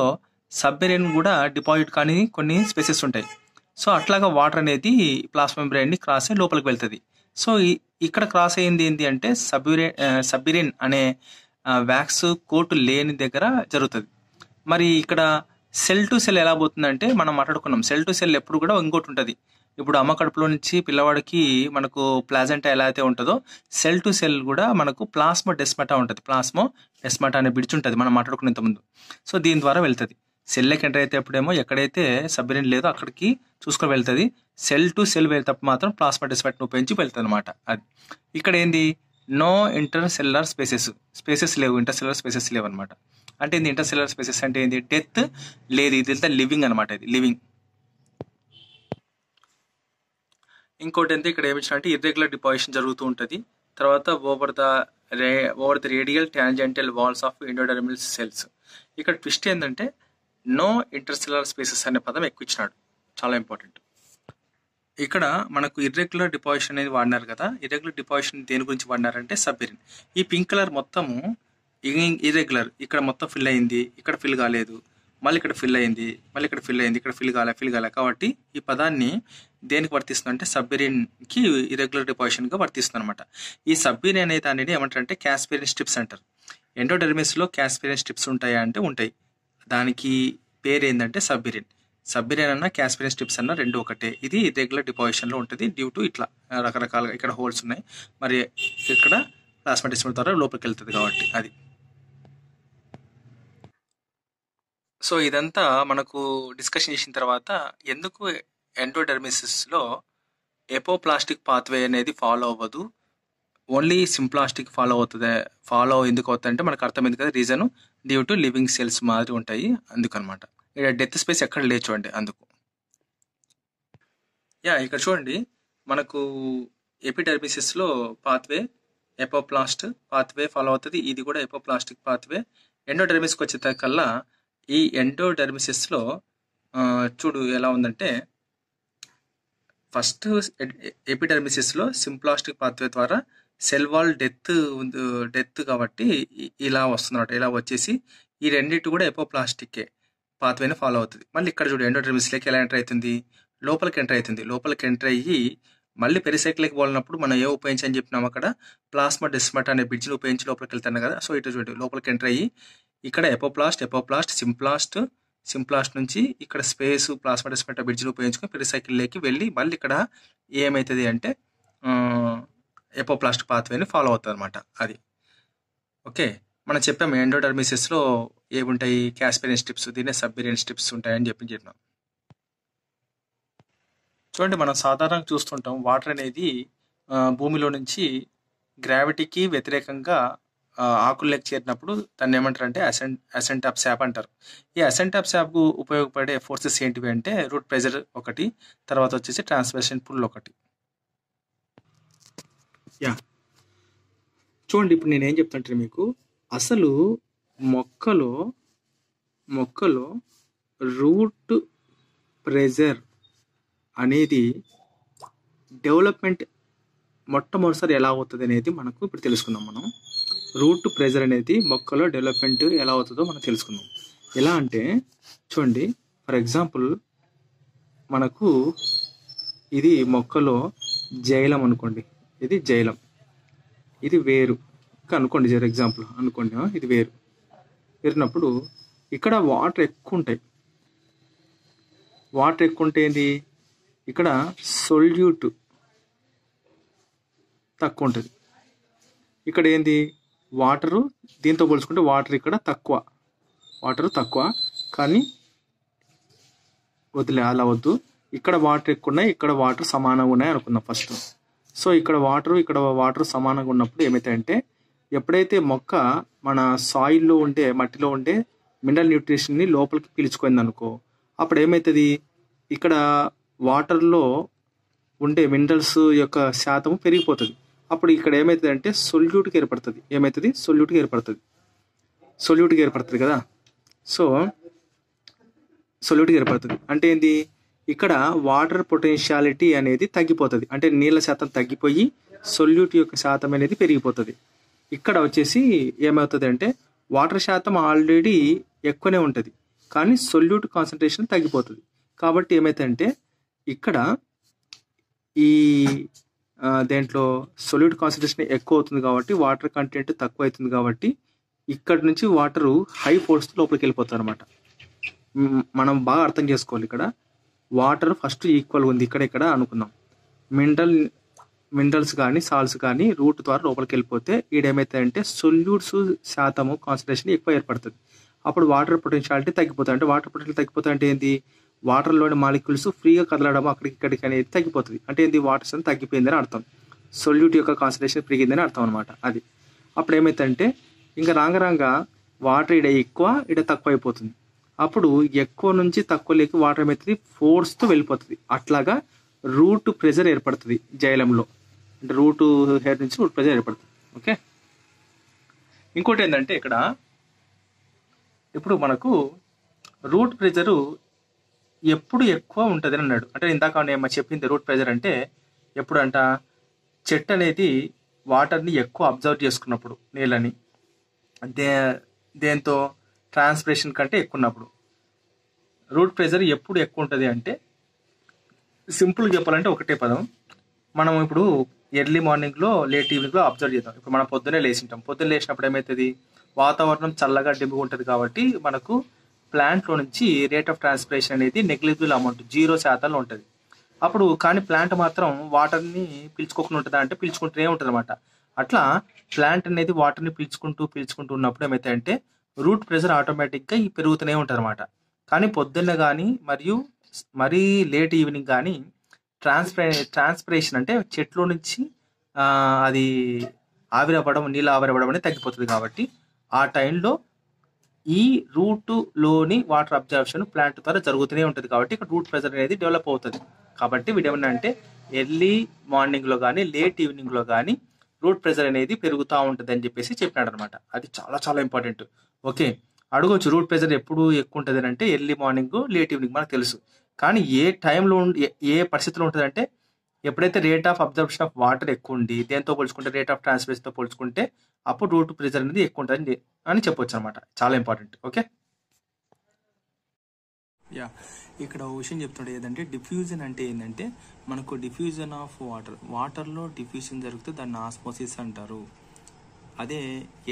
సబ్మెరైన్ కూడా డిపాజిట్ కానీ కొన్ని స్పేసెస్ ఉంటాయి. సో అట్లాగా వాటర్ అనేది ప్లాస్మా మెంబ్రేన్ని క్రాస్ అయ్యి లోపలికి వెళ్తుంది. సో ఇక్కడ క్రాస్ అయ్యింది ఏంటి అంటే సబ్బిరిన్ అనే వ్యాక్స్ కోటు లేని దగ్గర జరుగుతుంది. మరి ఇక్కడ సెల్ టు సెల్ ఎలా పోతుందంటే మనం మాట్లాడుకున్నాం, సెల్ టు సెల్ ఎప్పుడు కూడా ఇంకోటి ఉంటుంది. ఇప్పుడు అమ్మ కడుపులో నుంచి పిల్లవాడికి మనకు ప్లాజెంటా ఎలా అయితే ఉంటుందో, సెల్ టు సెల్ కూడా మనకు ప్లాస్మోడెస్మాటా ఉంటుంది. ప్లాస్మోడెస్మాటా అనే బ్రిడ్జ్ ఉంటుంది, మనం మాట్లాడుకున్న ఇంతకుముందు. సో దీని ద్వారా వెళ్తుంది. సెల్లోకి ఎంటర్ అయితే ఎప్పుడేమో ఎక్కడైతే సబ్మెరీన్ లేదో అక్కడికి చూసుకొని వెళ్తుంది. సెల్ టు సెల్ వెళ్తేప్పుడు మాత్రం ప్లాస్మోడెస్మాటాను ఉపయోగించి వెళ్తుంది అనమాట. అది ఇక్కడ ఏంది, నో ఇంటర్ సెల్యులర్ స్పేసెస్ లేవు, ఇంటర్ సెల్యులర్ స్పేసెస్ లేవు అనమాట. అంటే ఏంది ఇంటర్ సెల్యులర్ స్పేసెస్ అంటే ఏంది, డెత్ లేదు, ఇది వెళ్తే లివింగ్ అనమాట, ఇది లివింగ్. ఇంకోటి అయితే ఇక్కడ ఏమిచ్చిన అంటే ఇర్రెగ్యులర్ డిపాజిషన్ జరుగుతూ ఉంటుంది. తర్వాత over the radial tangential walls of endodermal cells. ఇక్కడ ట్విస్ట్ ఏంటంటే నో ఇంటర్సెల్యులర్ స్పేసెస్ అనే పదం ఎక్కువ ఇచ్చినాడు, చాలా ఇంపార్టెంట్. ఇక్కడ మనకు ఇర్రెగ్యులర్ డిపాజిషన్ అనేది వాడినారు కదా. ఇర్రెగ్యులర్ డిపాజిషన్ దేని గురించి వాడినారంటే సబ్మెరీన్. ఈ పింక్ కలర్ మొత్తం ఇర్రెగ్యులర్, ఇక్కడ మొత్తం ఫిల్ అయింది, ఇక్కడ ఫిల్ కాలేదు, మళ్ళీ ఇక్కడ ఫిల్ అయింది, మళ్ళీ ఇక్కడ ఫిల్ అయింది, ఇక్కడ ఫిల్ కాలే. కాబట్టి ఈ పదాన్ని దేనికి వర్తిస్తుంది అంటే సబ్మెరీన్కి ఇర్రెగ్యులర్ డిపాజిషన్గా వర్తిస్తుంది అనమాట. ఈ సబ్మెరీన్ అనే దానిని ఏమంటారంటే క్యాస్పేరియన్ స్ట్రిప్స్ అంటారు. ఎండోడెర్మిస్లో క్యాస్పేరియన్ స్ట్రిప్స్ ఉంటాయా అంటే ఉంటాయి. దానికి పేరు ఏంటంటే సబ్మెరీన్ అన్న క్యాస్పేరియన్ స్ట్రిప్స్ అన్న రెండు ఒకటే. ఇది ఇర్రెగ్యులర్ డిపాజిషన్లో ఉంటుంది డ్యూ టు ఇట్లా రకరకాలుగా ఇక్కడ హోల్స్ ఉన్నాయి, మరి ఇక్కడ ప్లాస్మోడెస్మాటా ద్వారా లోపలికి వెళ్తుంది కాబట్టి అది. సో ఇదంతా మనకు డిస్కషన్ చేసిన తర్వాత ఎందుకు ఎండోడెర్మిసిస్లో ఎపోప్లాస్టిక్ పాత్వే అనేది ఫాలో అవ్వదు, ఓన్లీ సింప్లాస్టిక్ ఫాలో ఎందుకు అవుతుందంటే మనకు అర్థమైంది కదా reason, due to living cells మాదిరి ఉంటాయి అందుకనమాట. ఇక్కడ డెత్ స్పేస్ ఎక్కడ లేదు చూడండి అందుకు. ఇక్కడ చూడండి మనకు ఎపిడెర్మిసిస్లో పాత్వే ఎపోప్లాస్ట్ పాత్వే ఫాలో అవుతుంది, ఇది కూడా ఎపోప్లాస్టిక్ పాత్వే. ఎండోడెర్మిస్కి వచ్చేకల్లా ఈ ఎండోడెర్మిసిస్లో చూడు ఎలా ఉందంటే ఫస్ట్ ఎపిడెర్మిసిస్లో సింప్లాస్టిక్ పాత్వే ద్వారా సెల్ వాల్ డెత్ కాబట్టి ఇలా వస్తుందన్నమాట. ఇలా వచ్చేసి ఈ రెండింటి కూడా ఎపోప్లాస్టిక్ పాత్వేని ఫాలో అవుతుంది. మళ్ళీ ఇక్కడ చూడు ఎండోడెర్మిస్లోకి ఎలా ఎంటర్ అవుతుంది, లోపలికి ఎంటర్ అయ్యి మళ్ళీ పెరిసైకిల్కి పోలినప్పుడు మనం ఏ ఉపయోగించని చెప్పినాం అక్కడ ప్లాస్మోడెస్మాటా అనే బ్రిడ్జ్ని ఉపయోగించి లోపలికి వెళ్తాను కదా. సో ఇటు చూడండి లోపలికి ఎంటర్ అయ్యి ఇక్కడ ఎపోప్లాస్ట్ సింప్లాస్ట్ నుంచి ఇక్కడ స్పేస్ ప్లాస్మోడెస్మాటా బ్రిడ్జ్ని ఉపయోగించుకొని పెరిసైకిల్లోకి వెళ్ళి మళ్ళీ ఇక్కడ ఏమవుతుంది అంటే ఎపోప్లాస్ట్ పాత్వేని ఫాలో అవుతుంది అనమాట అది. ఓకే, మనం చెప్పాము ఎండోడెర్మిసిస్లో ఏముంటాయి క్యాస్పేరియన్ స్ట్రిప్స్, దీన్నే సబ్మెరీన్ స్ట్రిప్స్ ఉంటాయని చెప్పినాం. చూడండి మనం సాధారణంగా చూస్తుంటాం వాటర్ అనేది భూమిలో నుంచి గ్రావిటీకి వ్యతిరేకంగా ఆకుల్లోకి చేరినప్పుడు దాన్ని ఏమంటారంటే అసెంట్ ఆఫ్ శాప్ అంటారు. ఈ అసెంట్ ఆఫ్ శాప్కు ఉపయోగపడే ఫోర్సెస్ ఏంటివి అంటే రూట్ ప్రెజర్ ఒకటి, తర్వాత వచ్చేసి ట్రాన్స్వర్షన్ పుల్ ఒకటి. చూడండి ఇప్పుడు నేనేం చెప్తాంటే మీకు అసలు మొక్కలో రూట్ ప్రెజర్ అనేది డెవలప్మెంట్ మొట్టమొదటిసారి ఎలా అవుతుంది అనేది మనకు ఇప్పుడు తెలుసుకుందాం. మనం రూట్ ప్రెజర్ అనేది మొక్కలో డెవలప్మెంట్ ఎలా అవుతుందో మనం తెలుసుకుందాం. ఎలా అంటే చూడండి ఫర్ ఎగ్జాంపుల్ మనకు ఇది మొక్కలో జైలం అనుకోండి, ఇది జైలం, ఇది వేరు అనుకోండి, జర ఎగ్జాంపుల్ అనుకోండి, ఇది వేరినప్పుడు ఇక్కడ వాటర్ ఎక్కువ ఉంటాయి. వాటర్ ఎక్కువ ఉంటే ఏంది ఇక్కడ సొల్యూట్ తక్కువ ఉంటుంది. ఇక్కడ ఏంది వాటరు దీంతో పోల్చుకుంటే వాటర్ ఇక్కడ తక్కువ కానీ వదిలే అలా వద్దు, ఇక్కడ వాటర్ ఎక్కువ ఉన్నాయి, ఇక్కడ వాటర్ సమానంగా ఉన్నాయి అనుకుందాం ఫస్ట్. సో ఇక్కడ వాటర్ సమానంగా ఉన్నప్పుడు ఏమవుతాయంటే ఎప్పుడైతే మొక్క మన సాయిల్లో ఉండే మట్టిలో ఉండే మినరల్ న్యూట్రిషన్ని లోపలికి పీల్చుకుంది అనుకో, అప్పుడు ఏమవుతుంది ఇక్కడ వాటర్లో ఉండే మినరల్స్ యొక్క శాతం పెరిగిపోతుంది. అప్పుడు ఇక్కడ ఏమవుతుంది అంటే సొల్యూట్కి ఏర్పడుతుంది కదా. సో సొల్యూట్కి ఏర్పడుతుంది అంటే ఏంది ఇక్కడ వాటర్ పొటెన్షియాలిటీ అనేది తగ్గిపోతుంది, అంటే నీళ్ళ శాతం తగ్గిపోయి సొల్యూట్ యొక్క శాతం అనేది పెరిగిపోతుంది. ఇక్కడ వచ్చేసి ఏమవుతుంది అంటే వాటర్ శాతం ఆల్రెడీ ఎక్కువనే ఉంటుంది కానీ సొల్యూట్ కాన్సన్ట్రేషన్ తగ్గిపోతుంది. కాబట్టి ఏమవుతుందంటే ఇక్కడ ఈ దేంట్లో సొల్యూట్ కాన్సన్ట్రేషన్ ఎక్కువ అవుతుంది కాబట్టి వాటర్ కంటెంట్ తక్కువ అవుతుంది కాబట్టి ఇక్కడ నుంచి వాటరు హై ఫోర్స్ లోపలికి వెళ్ళిపోతుంది అనమాట. మనం బాగా అర్థం చేసుకోవాలి. ఇక్కడ వాటర్ ఫస్ట్ ఈక్వల్ ఉంది ఇక్కడ అనుకుందాం. మినరల్స్ కానీ సాల్ట్స్ కానీ రూట్ ద్వారా లోపలికి వెళ్ళిపోతే ఈడేమవుతాయంటే సొల్యూట్స్ శాతము కాన్సన్ట్రేషన్ ఎక్కువ ఏర్పడుతుంది. అప్పుడు వాటర్ పొటెన్షియాలిటీ తగ్గిపోతుంది. అంటే వాటర్ పొటెన్షియల్ తగ్గిపోతుంది అంటే ఏంటి, వాటర్లోని మాలిక్యూల్స్ ఫ్రీగా కదలడం అక్కడికి ఇక్కడికి అనేది తగ్గిపోతుంది. అంటే ఏంటి, వాటర్ అనేది తగ్గిపోయిందని అర్థం, సొల్యూట్ యొక్క కాన్సన్ట్రేషన్ పెరిగిందని అర్థం అనమాట. అది అప్పుడు ఏమైతుందంటే ఇంకా రాంగ వాటర్ ఇడ ఎక్కువ ఇడ తక్కువ అయిపోతుంది. అప్పుడు ఎక్కువ నుంచి తక్కువలోకి వాటర్ ఏమవుతుంది, ఫోర్స్తో వెళ్ళిపోతుంది. అట్లాగా రూట్ ప్రెజర్ ఏర్పడుతుంది జైలంలో. అంటే రూట్ హెయిర్ నుంచి రూట్ ప్రెజర్ ఏర్పడుతుంది. ఓకే, ఇంకోటి ఏంటంటే ఇక్కడ ఇప్పుడు మనకు రూట్ ప్రెజరు ఎప్పుడు ఎక్కువ ఉంటుంది అని అన్నాడు. అంటే ఇందాక నేను చెప్పింది రూట్ ప్రెజర్ అంటే ఎప్పుడు అంట, చెట్టు అనేది వాటర్ని ఎక్కువ అబ్జర్వ్ చేసుకున్నప్పుడు, నీళ్ళని దేంతో ట్రాన్స్పిరేషన్ కంటే ఎక్కువ ఉన్నప్పుడు రూట్ ప్రెజర్ ఎప్పుడు ఎక్కువ ఉంటుంది అంటే, సింపుల్గా చెప్పాలంటే ఒకటే పదం. మనం ఇప్పుడు ఎర్లీ మార్నింగ్లో లేట్ ఈవినింగ్లో అబ్జర్వ్ చేద్దాం. ఇప్పుడు మనం పొద్దున్నే లేచింటాం. పొద్దున్న లేచినప్పుడు ఏమవుతుంది, వాతావరణం చల్లగా డిమ్ముగా ఉంటుంది కాబట్టి మనకు ప్లాంట్లో నుంచి రేట్ ఆఫ్ ట్రాన్స్పిరేషన్ అనేది నెగ్లిజిబుల్ అమౌంట్ 0% ఉంటుంది. అప్పుడు కానీ ప్లాంట్ మాత్రం వాటర్ని పీల్చుకోకుండా ఉంటుందా అంటే పీల్చుకుంటూనే ఉంటుంది అనమాట. అట్లా ప్లాంట్ అనేది వాటర్ని పీల్చుకుంటూ ఉన్నప్పుడు ఏమవుతాయంటే రూట్ ప్రెజర్ ఆటోమేటిక్గా పెరుగుతూనే ఉంటుంది అనమాట. కానీ పొద్దున్న కానీ మరియు మరీ లేట్ ఈవినింగ్ కానీ ట్రాన్స్పిరేషన్ అంటే చెట్లో నుంచి అది ఆవిరవ్వడం, నీళ్ళు ఆవిరవ్వడం అనేది తగ్గిపోతుంది. కాబట్టి ఆ టైంలో ఈ రూట్లోని వాటర్ అబ్జర్ప్షన్ ప్లాంట్ ద్వారా జరుగుతూనే ఉంటుంది. కాబట్టి ఇక్కడ రూట్ ప్రెజర్ అనేది డెవలప్ అవుతుంది. కాబట్టి వీడేమన్నా అంటే ఎర్లీ మార్నింగ్లో కానీ లేట్ ఈవినింగ్లో కానీ రూట్ ప్రెజర్ అనేది పెరుగుతూ ఉంటుంది అని చెప్పేసి చెప్పినాడు అనమాట. అది చాలా చాలా ఇంపార్టెంట్. ఓకే, అడగవచ్చు రూట్ ప్రెజర్ ఎప్పుడు ఎక్కువ ఉంటుంది అంటే ఎర్లీ మార్నింగ్ లేట్ ఈవినింగ్ మనకు తెలుసు. కానీ ఏ టైంలో ఏ పరిస్థితిలో ఉంటుంది అంటే ఎప్పుడైతే rate of absorption of water ఎక్కువ ఉండి దేంతో పోల్చుకుంటే రేట్ ఆఫ్ ట్రాన్స్పిరేషన్తో పోల్చుకుంటే అప్పుడు రూట్ ప్రెజర్ అనేది ఎక్కువ ఉంటుంది అని చెప్పొచ్చు అనమాట. చాలా ఇంపార్టెంట్. ఓకే, యా, ఇక్కడ ఒక విషయం చెప్తుండే ఏదంటే డిఫ్యూజన్ అంటే ఏంటంటే మనకు డిఫ్యూజన్ ఆఫ్ వాటర్లో డిఫ్యూజన్ జరిగితే దాన్ని ఆస్మోసిస్ అంటారు. అదే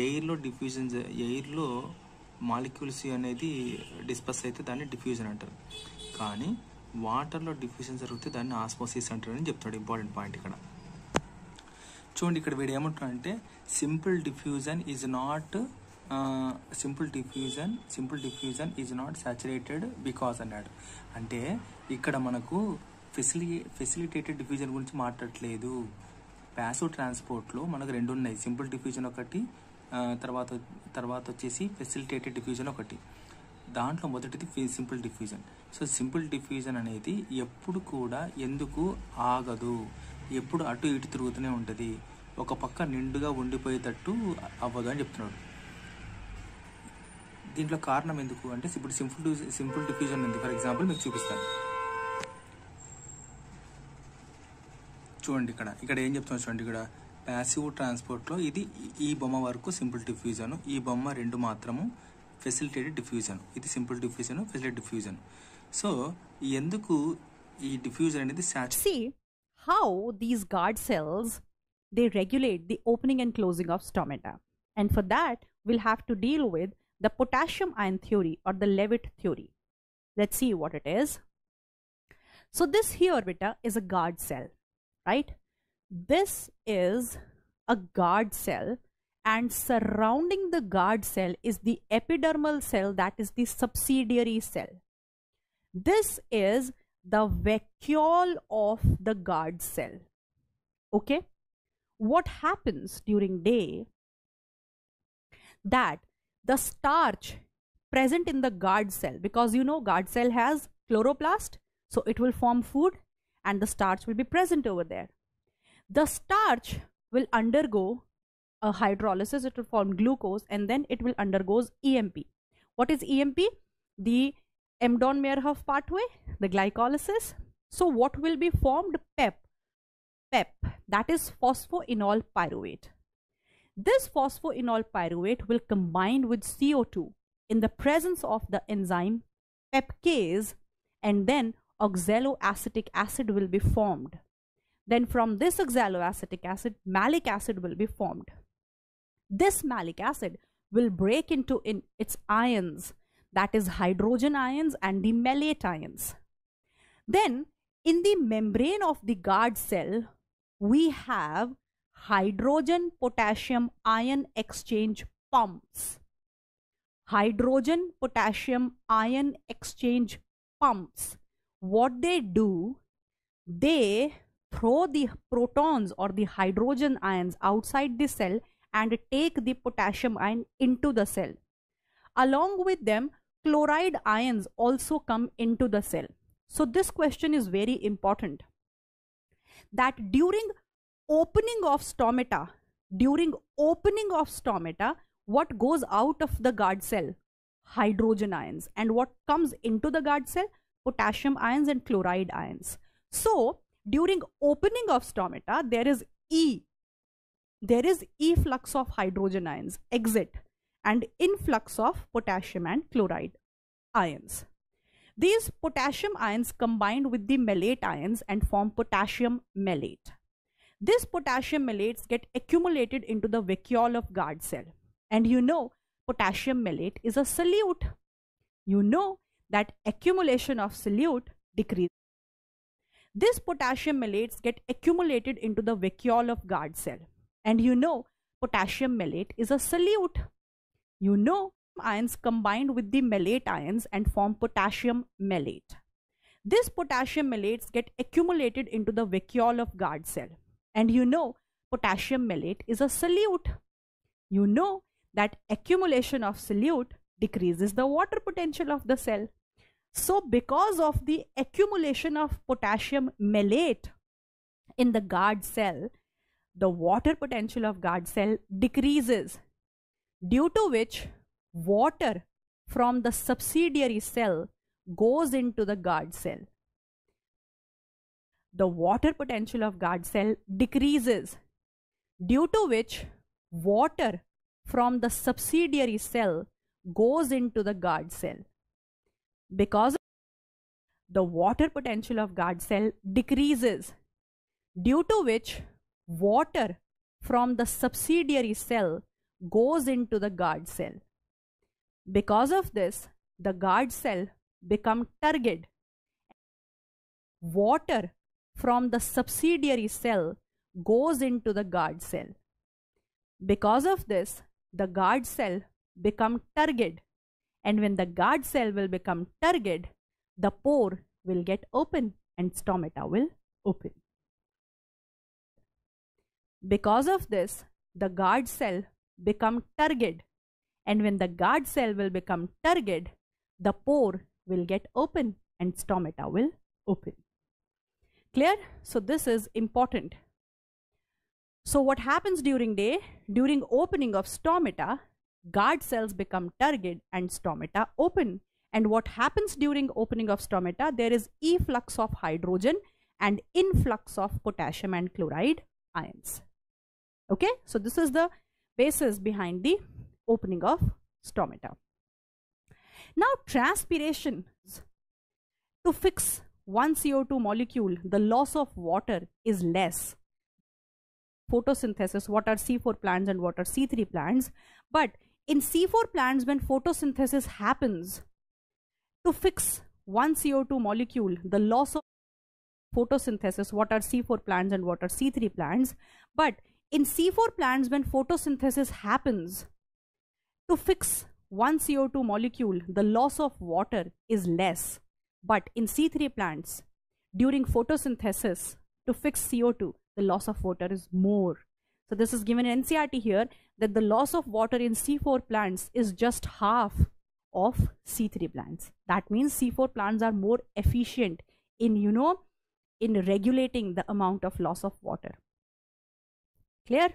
ఎయిర్లో మాలిక్యూల్స్ అనేది డిస్పర్స్ అయితే దాన్ని డిఫ్యూజన్ అంటారు. కానీ వాటర్లో డిఫ్యూజన్ జరిగితే దాన్ని ఆస్మోసిస్ అంటారని చెప్తాడు. ఇంపార్టెంట్ పాయింట్ ఇక్కడ చూడండి. ఇక్కడ వీడు ఏమంటాడంటే simple diffusion is not saturated because అన్నాడు. అంటే ఇక్కడ మనకు ఫెసిలిటేటెడ్ డిఫ్యూజన్ గురించి మాట్లాడట్లేదు. ప్యాసివ్ ట్రాన్స్పోర్ట్లో మనకు రెండు ఉన్నాయి, సింపుల్ డిఫ్యూజన్ ఒకటి, తర్వాత వచ్చేసి ఫెసిలిటేటెడ్ డిఫ్యూజన్ ఒకటి. దాంట్లో మొదటిది simple diffusion. So simple diffusion అనేది ఎప్పుడు కూడా ఎందుకు ఆగదు, ఎప్పుడు అటు ఇటు తిరుగుతూనే ఉంటుంది, ఒక పక్క నిండుగా ఉండిపోయేటట్టు అవ్వదు అని చెప్తున్నాడు. దీంట్లో కారణం ఎందుకు అంటే ఇప్పుడు సింపుల్ డిఫ్యూజన్ ఉంది. ఫర్ ఎగ్జాంపుల్ మీకు చూపిస్తాను చూడండి. ఇక్కడ ఏం చెప్తున్నాను చూడండి. ఇక్కడ ప్యాసివ్ ట్రాన్స్పోర్ట్లో ఇది ఈ బొమ్మ వరకు సింపుల్ డిఫ్యూజన్, ఈ బొమ్మ రెండు మాత్రము ఫెసిలిటేటెడ్ డిఫ్యూజన్. ఇది simple diffusion, facilitated diffusion. So ఎందుకు ఈ డిఫ్యూజన్ అనేది See how these guard cells, they regulate the opening and closing of stomata. And for that, we'll have to deal with the potassium ion theory or the Levitt theory. Let's see what it is. So this here, beta, is a guard cell, right? This is a guard cell, and surrounding the guard cell is the epidermal cell, that is the subsidiary cell. This is the vacuole of the guard cell. Okay, what happens during day, that the starch present in the guard cell, because you know guard cell has chloroplast, so it will form food and the starch will be present over there. The starch will undergo a hydrolysis, it will form glucose, and then it will undergo EMP. What is EMP? The Embden-Meyerhof pathway, the glycolysis. So what will be formed? PEP, that is phosphoenol pyruvate. This phosphoenol pyruvate will combine with CO2 in the presence of the enzyme pepcase, and then oxaloacetic acid will be formed. Then from this oxaloacetic acid, malic acid will be formed. This malic acid will break into its ions, that is hydrogen ions and the malate ions. Then in the membrane of the guard cell, we have hydrogen potassium ion exchange pumps. Hydrogen potassium ion exchange pumps. What they do, they throw the protons or the hydrogen ions outside the cell and take the potassium ion into the cell. Along with them, chloride ions also come into the cell. So this question is very important, that during opening of stomata, what goes out of the guard cell? Hydrogen ions. And what comes into the guard cell? Potassium ions and chloride ions. So during opening of stomata, there is efflux of hydrogen ions, exit, and influx of potassium and chloride ions. These potassium ions combine with the malate ions and form potassium malate. This potassium malates get accumulated into the vacuole of guard cell. And you know, potassium malate is a solute. You know that accumulation of solute decreases. This potassium malates get accumulated into the vacuole of guard cell. And you know, potassium malate is a solute. You know, ions combined with the malate ions and form potassium malate. This potassium malates get accumulated into the vacuole of guard cell. And you know, potassium malate is a solute. You know that accumulation of solute decreases the water potential of the cell. So because of the accumulation of potassium malate in the guard cell, the water potential of guard cell decreases, due to which water from the subsidiary cell goes into the guard cell. The water potential of guard cell decreases, due to which water from the subsidiary cell goes into the guard cell. Because the water potential of guard cell decreases, due to which water from the subsidiary cell goes into the guard cell. Because of this, the guard cell becomes turgid. Water from the subsidiary cell goes into the guard cell. Because of this, the guard cell becomes turgid. And when the guard cell will become turgid, the pore will get open and stomata will open. Because of this, the guard cell becomes turgid. And when the guard cell will become turgid, the pore will get open and stomata will open. Clear? So this is important. So what happens during day? During opening of stomata, guard cells become turgid and stomata open. And what happens during opening of stomata? There is efflux of hydrogen and influx of potassium and chloride ions. Okay, so this is the basis behind the opening of stomata. Now transpiration. To fix one CO2 molecule, the loss of water is less. Photosynthesis, what are C4 plants and what are C3 plants? But in C4 plants, when photosynthesis happens, to fix one CO2 molecule, the loss of photosynthesis, what are C4 plants and what are C3 plants? But in C4 plants, when photosynthesis happens, to fix one CO2 molecule, the loss of water is less. But in C3 plants, during photosynthesis, to fix CO2, the loss of water is more. So this is given in NCERT here, that the loss of water in C4 plants is just half of C3 plants. That means C4 plants are more efficient in, in regulating the amount of loss of water. Clear?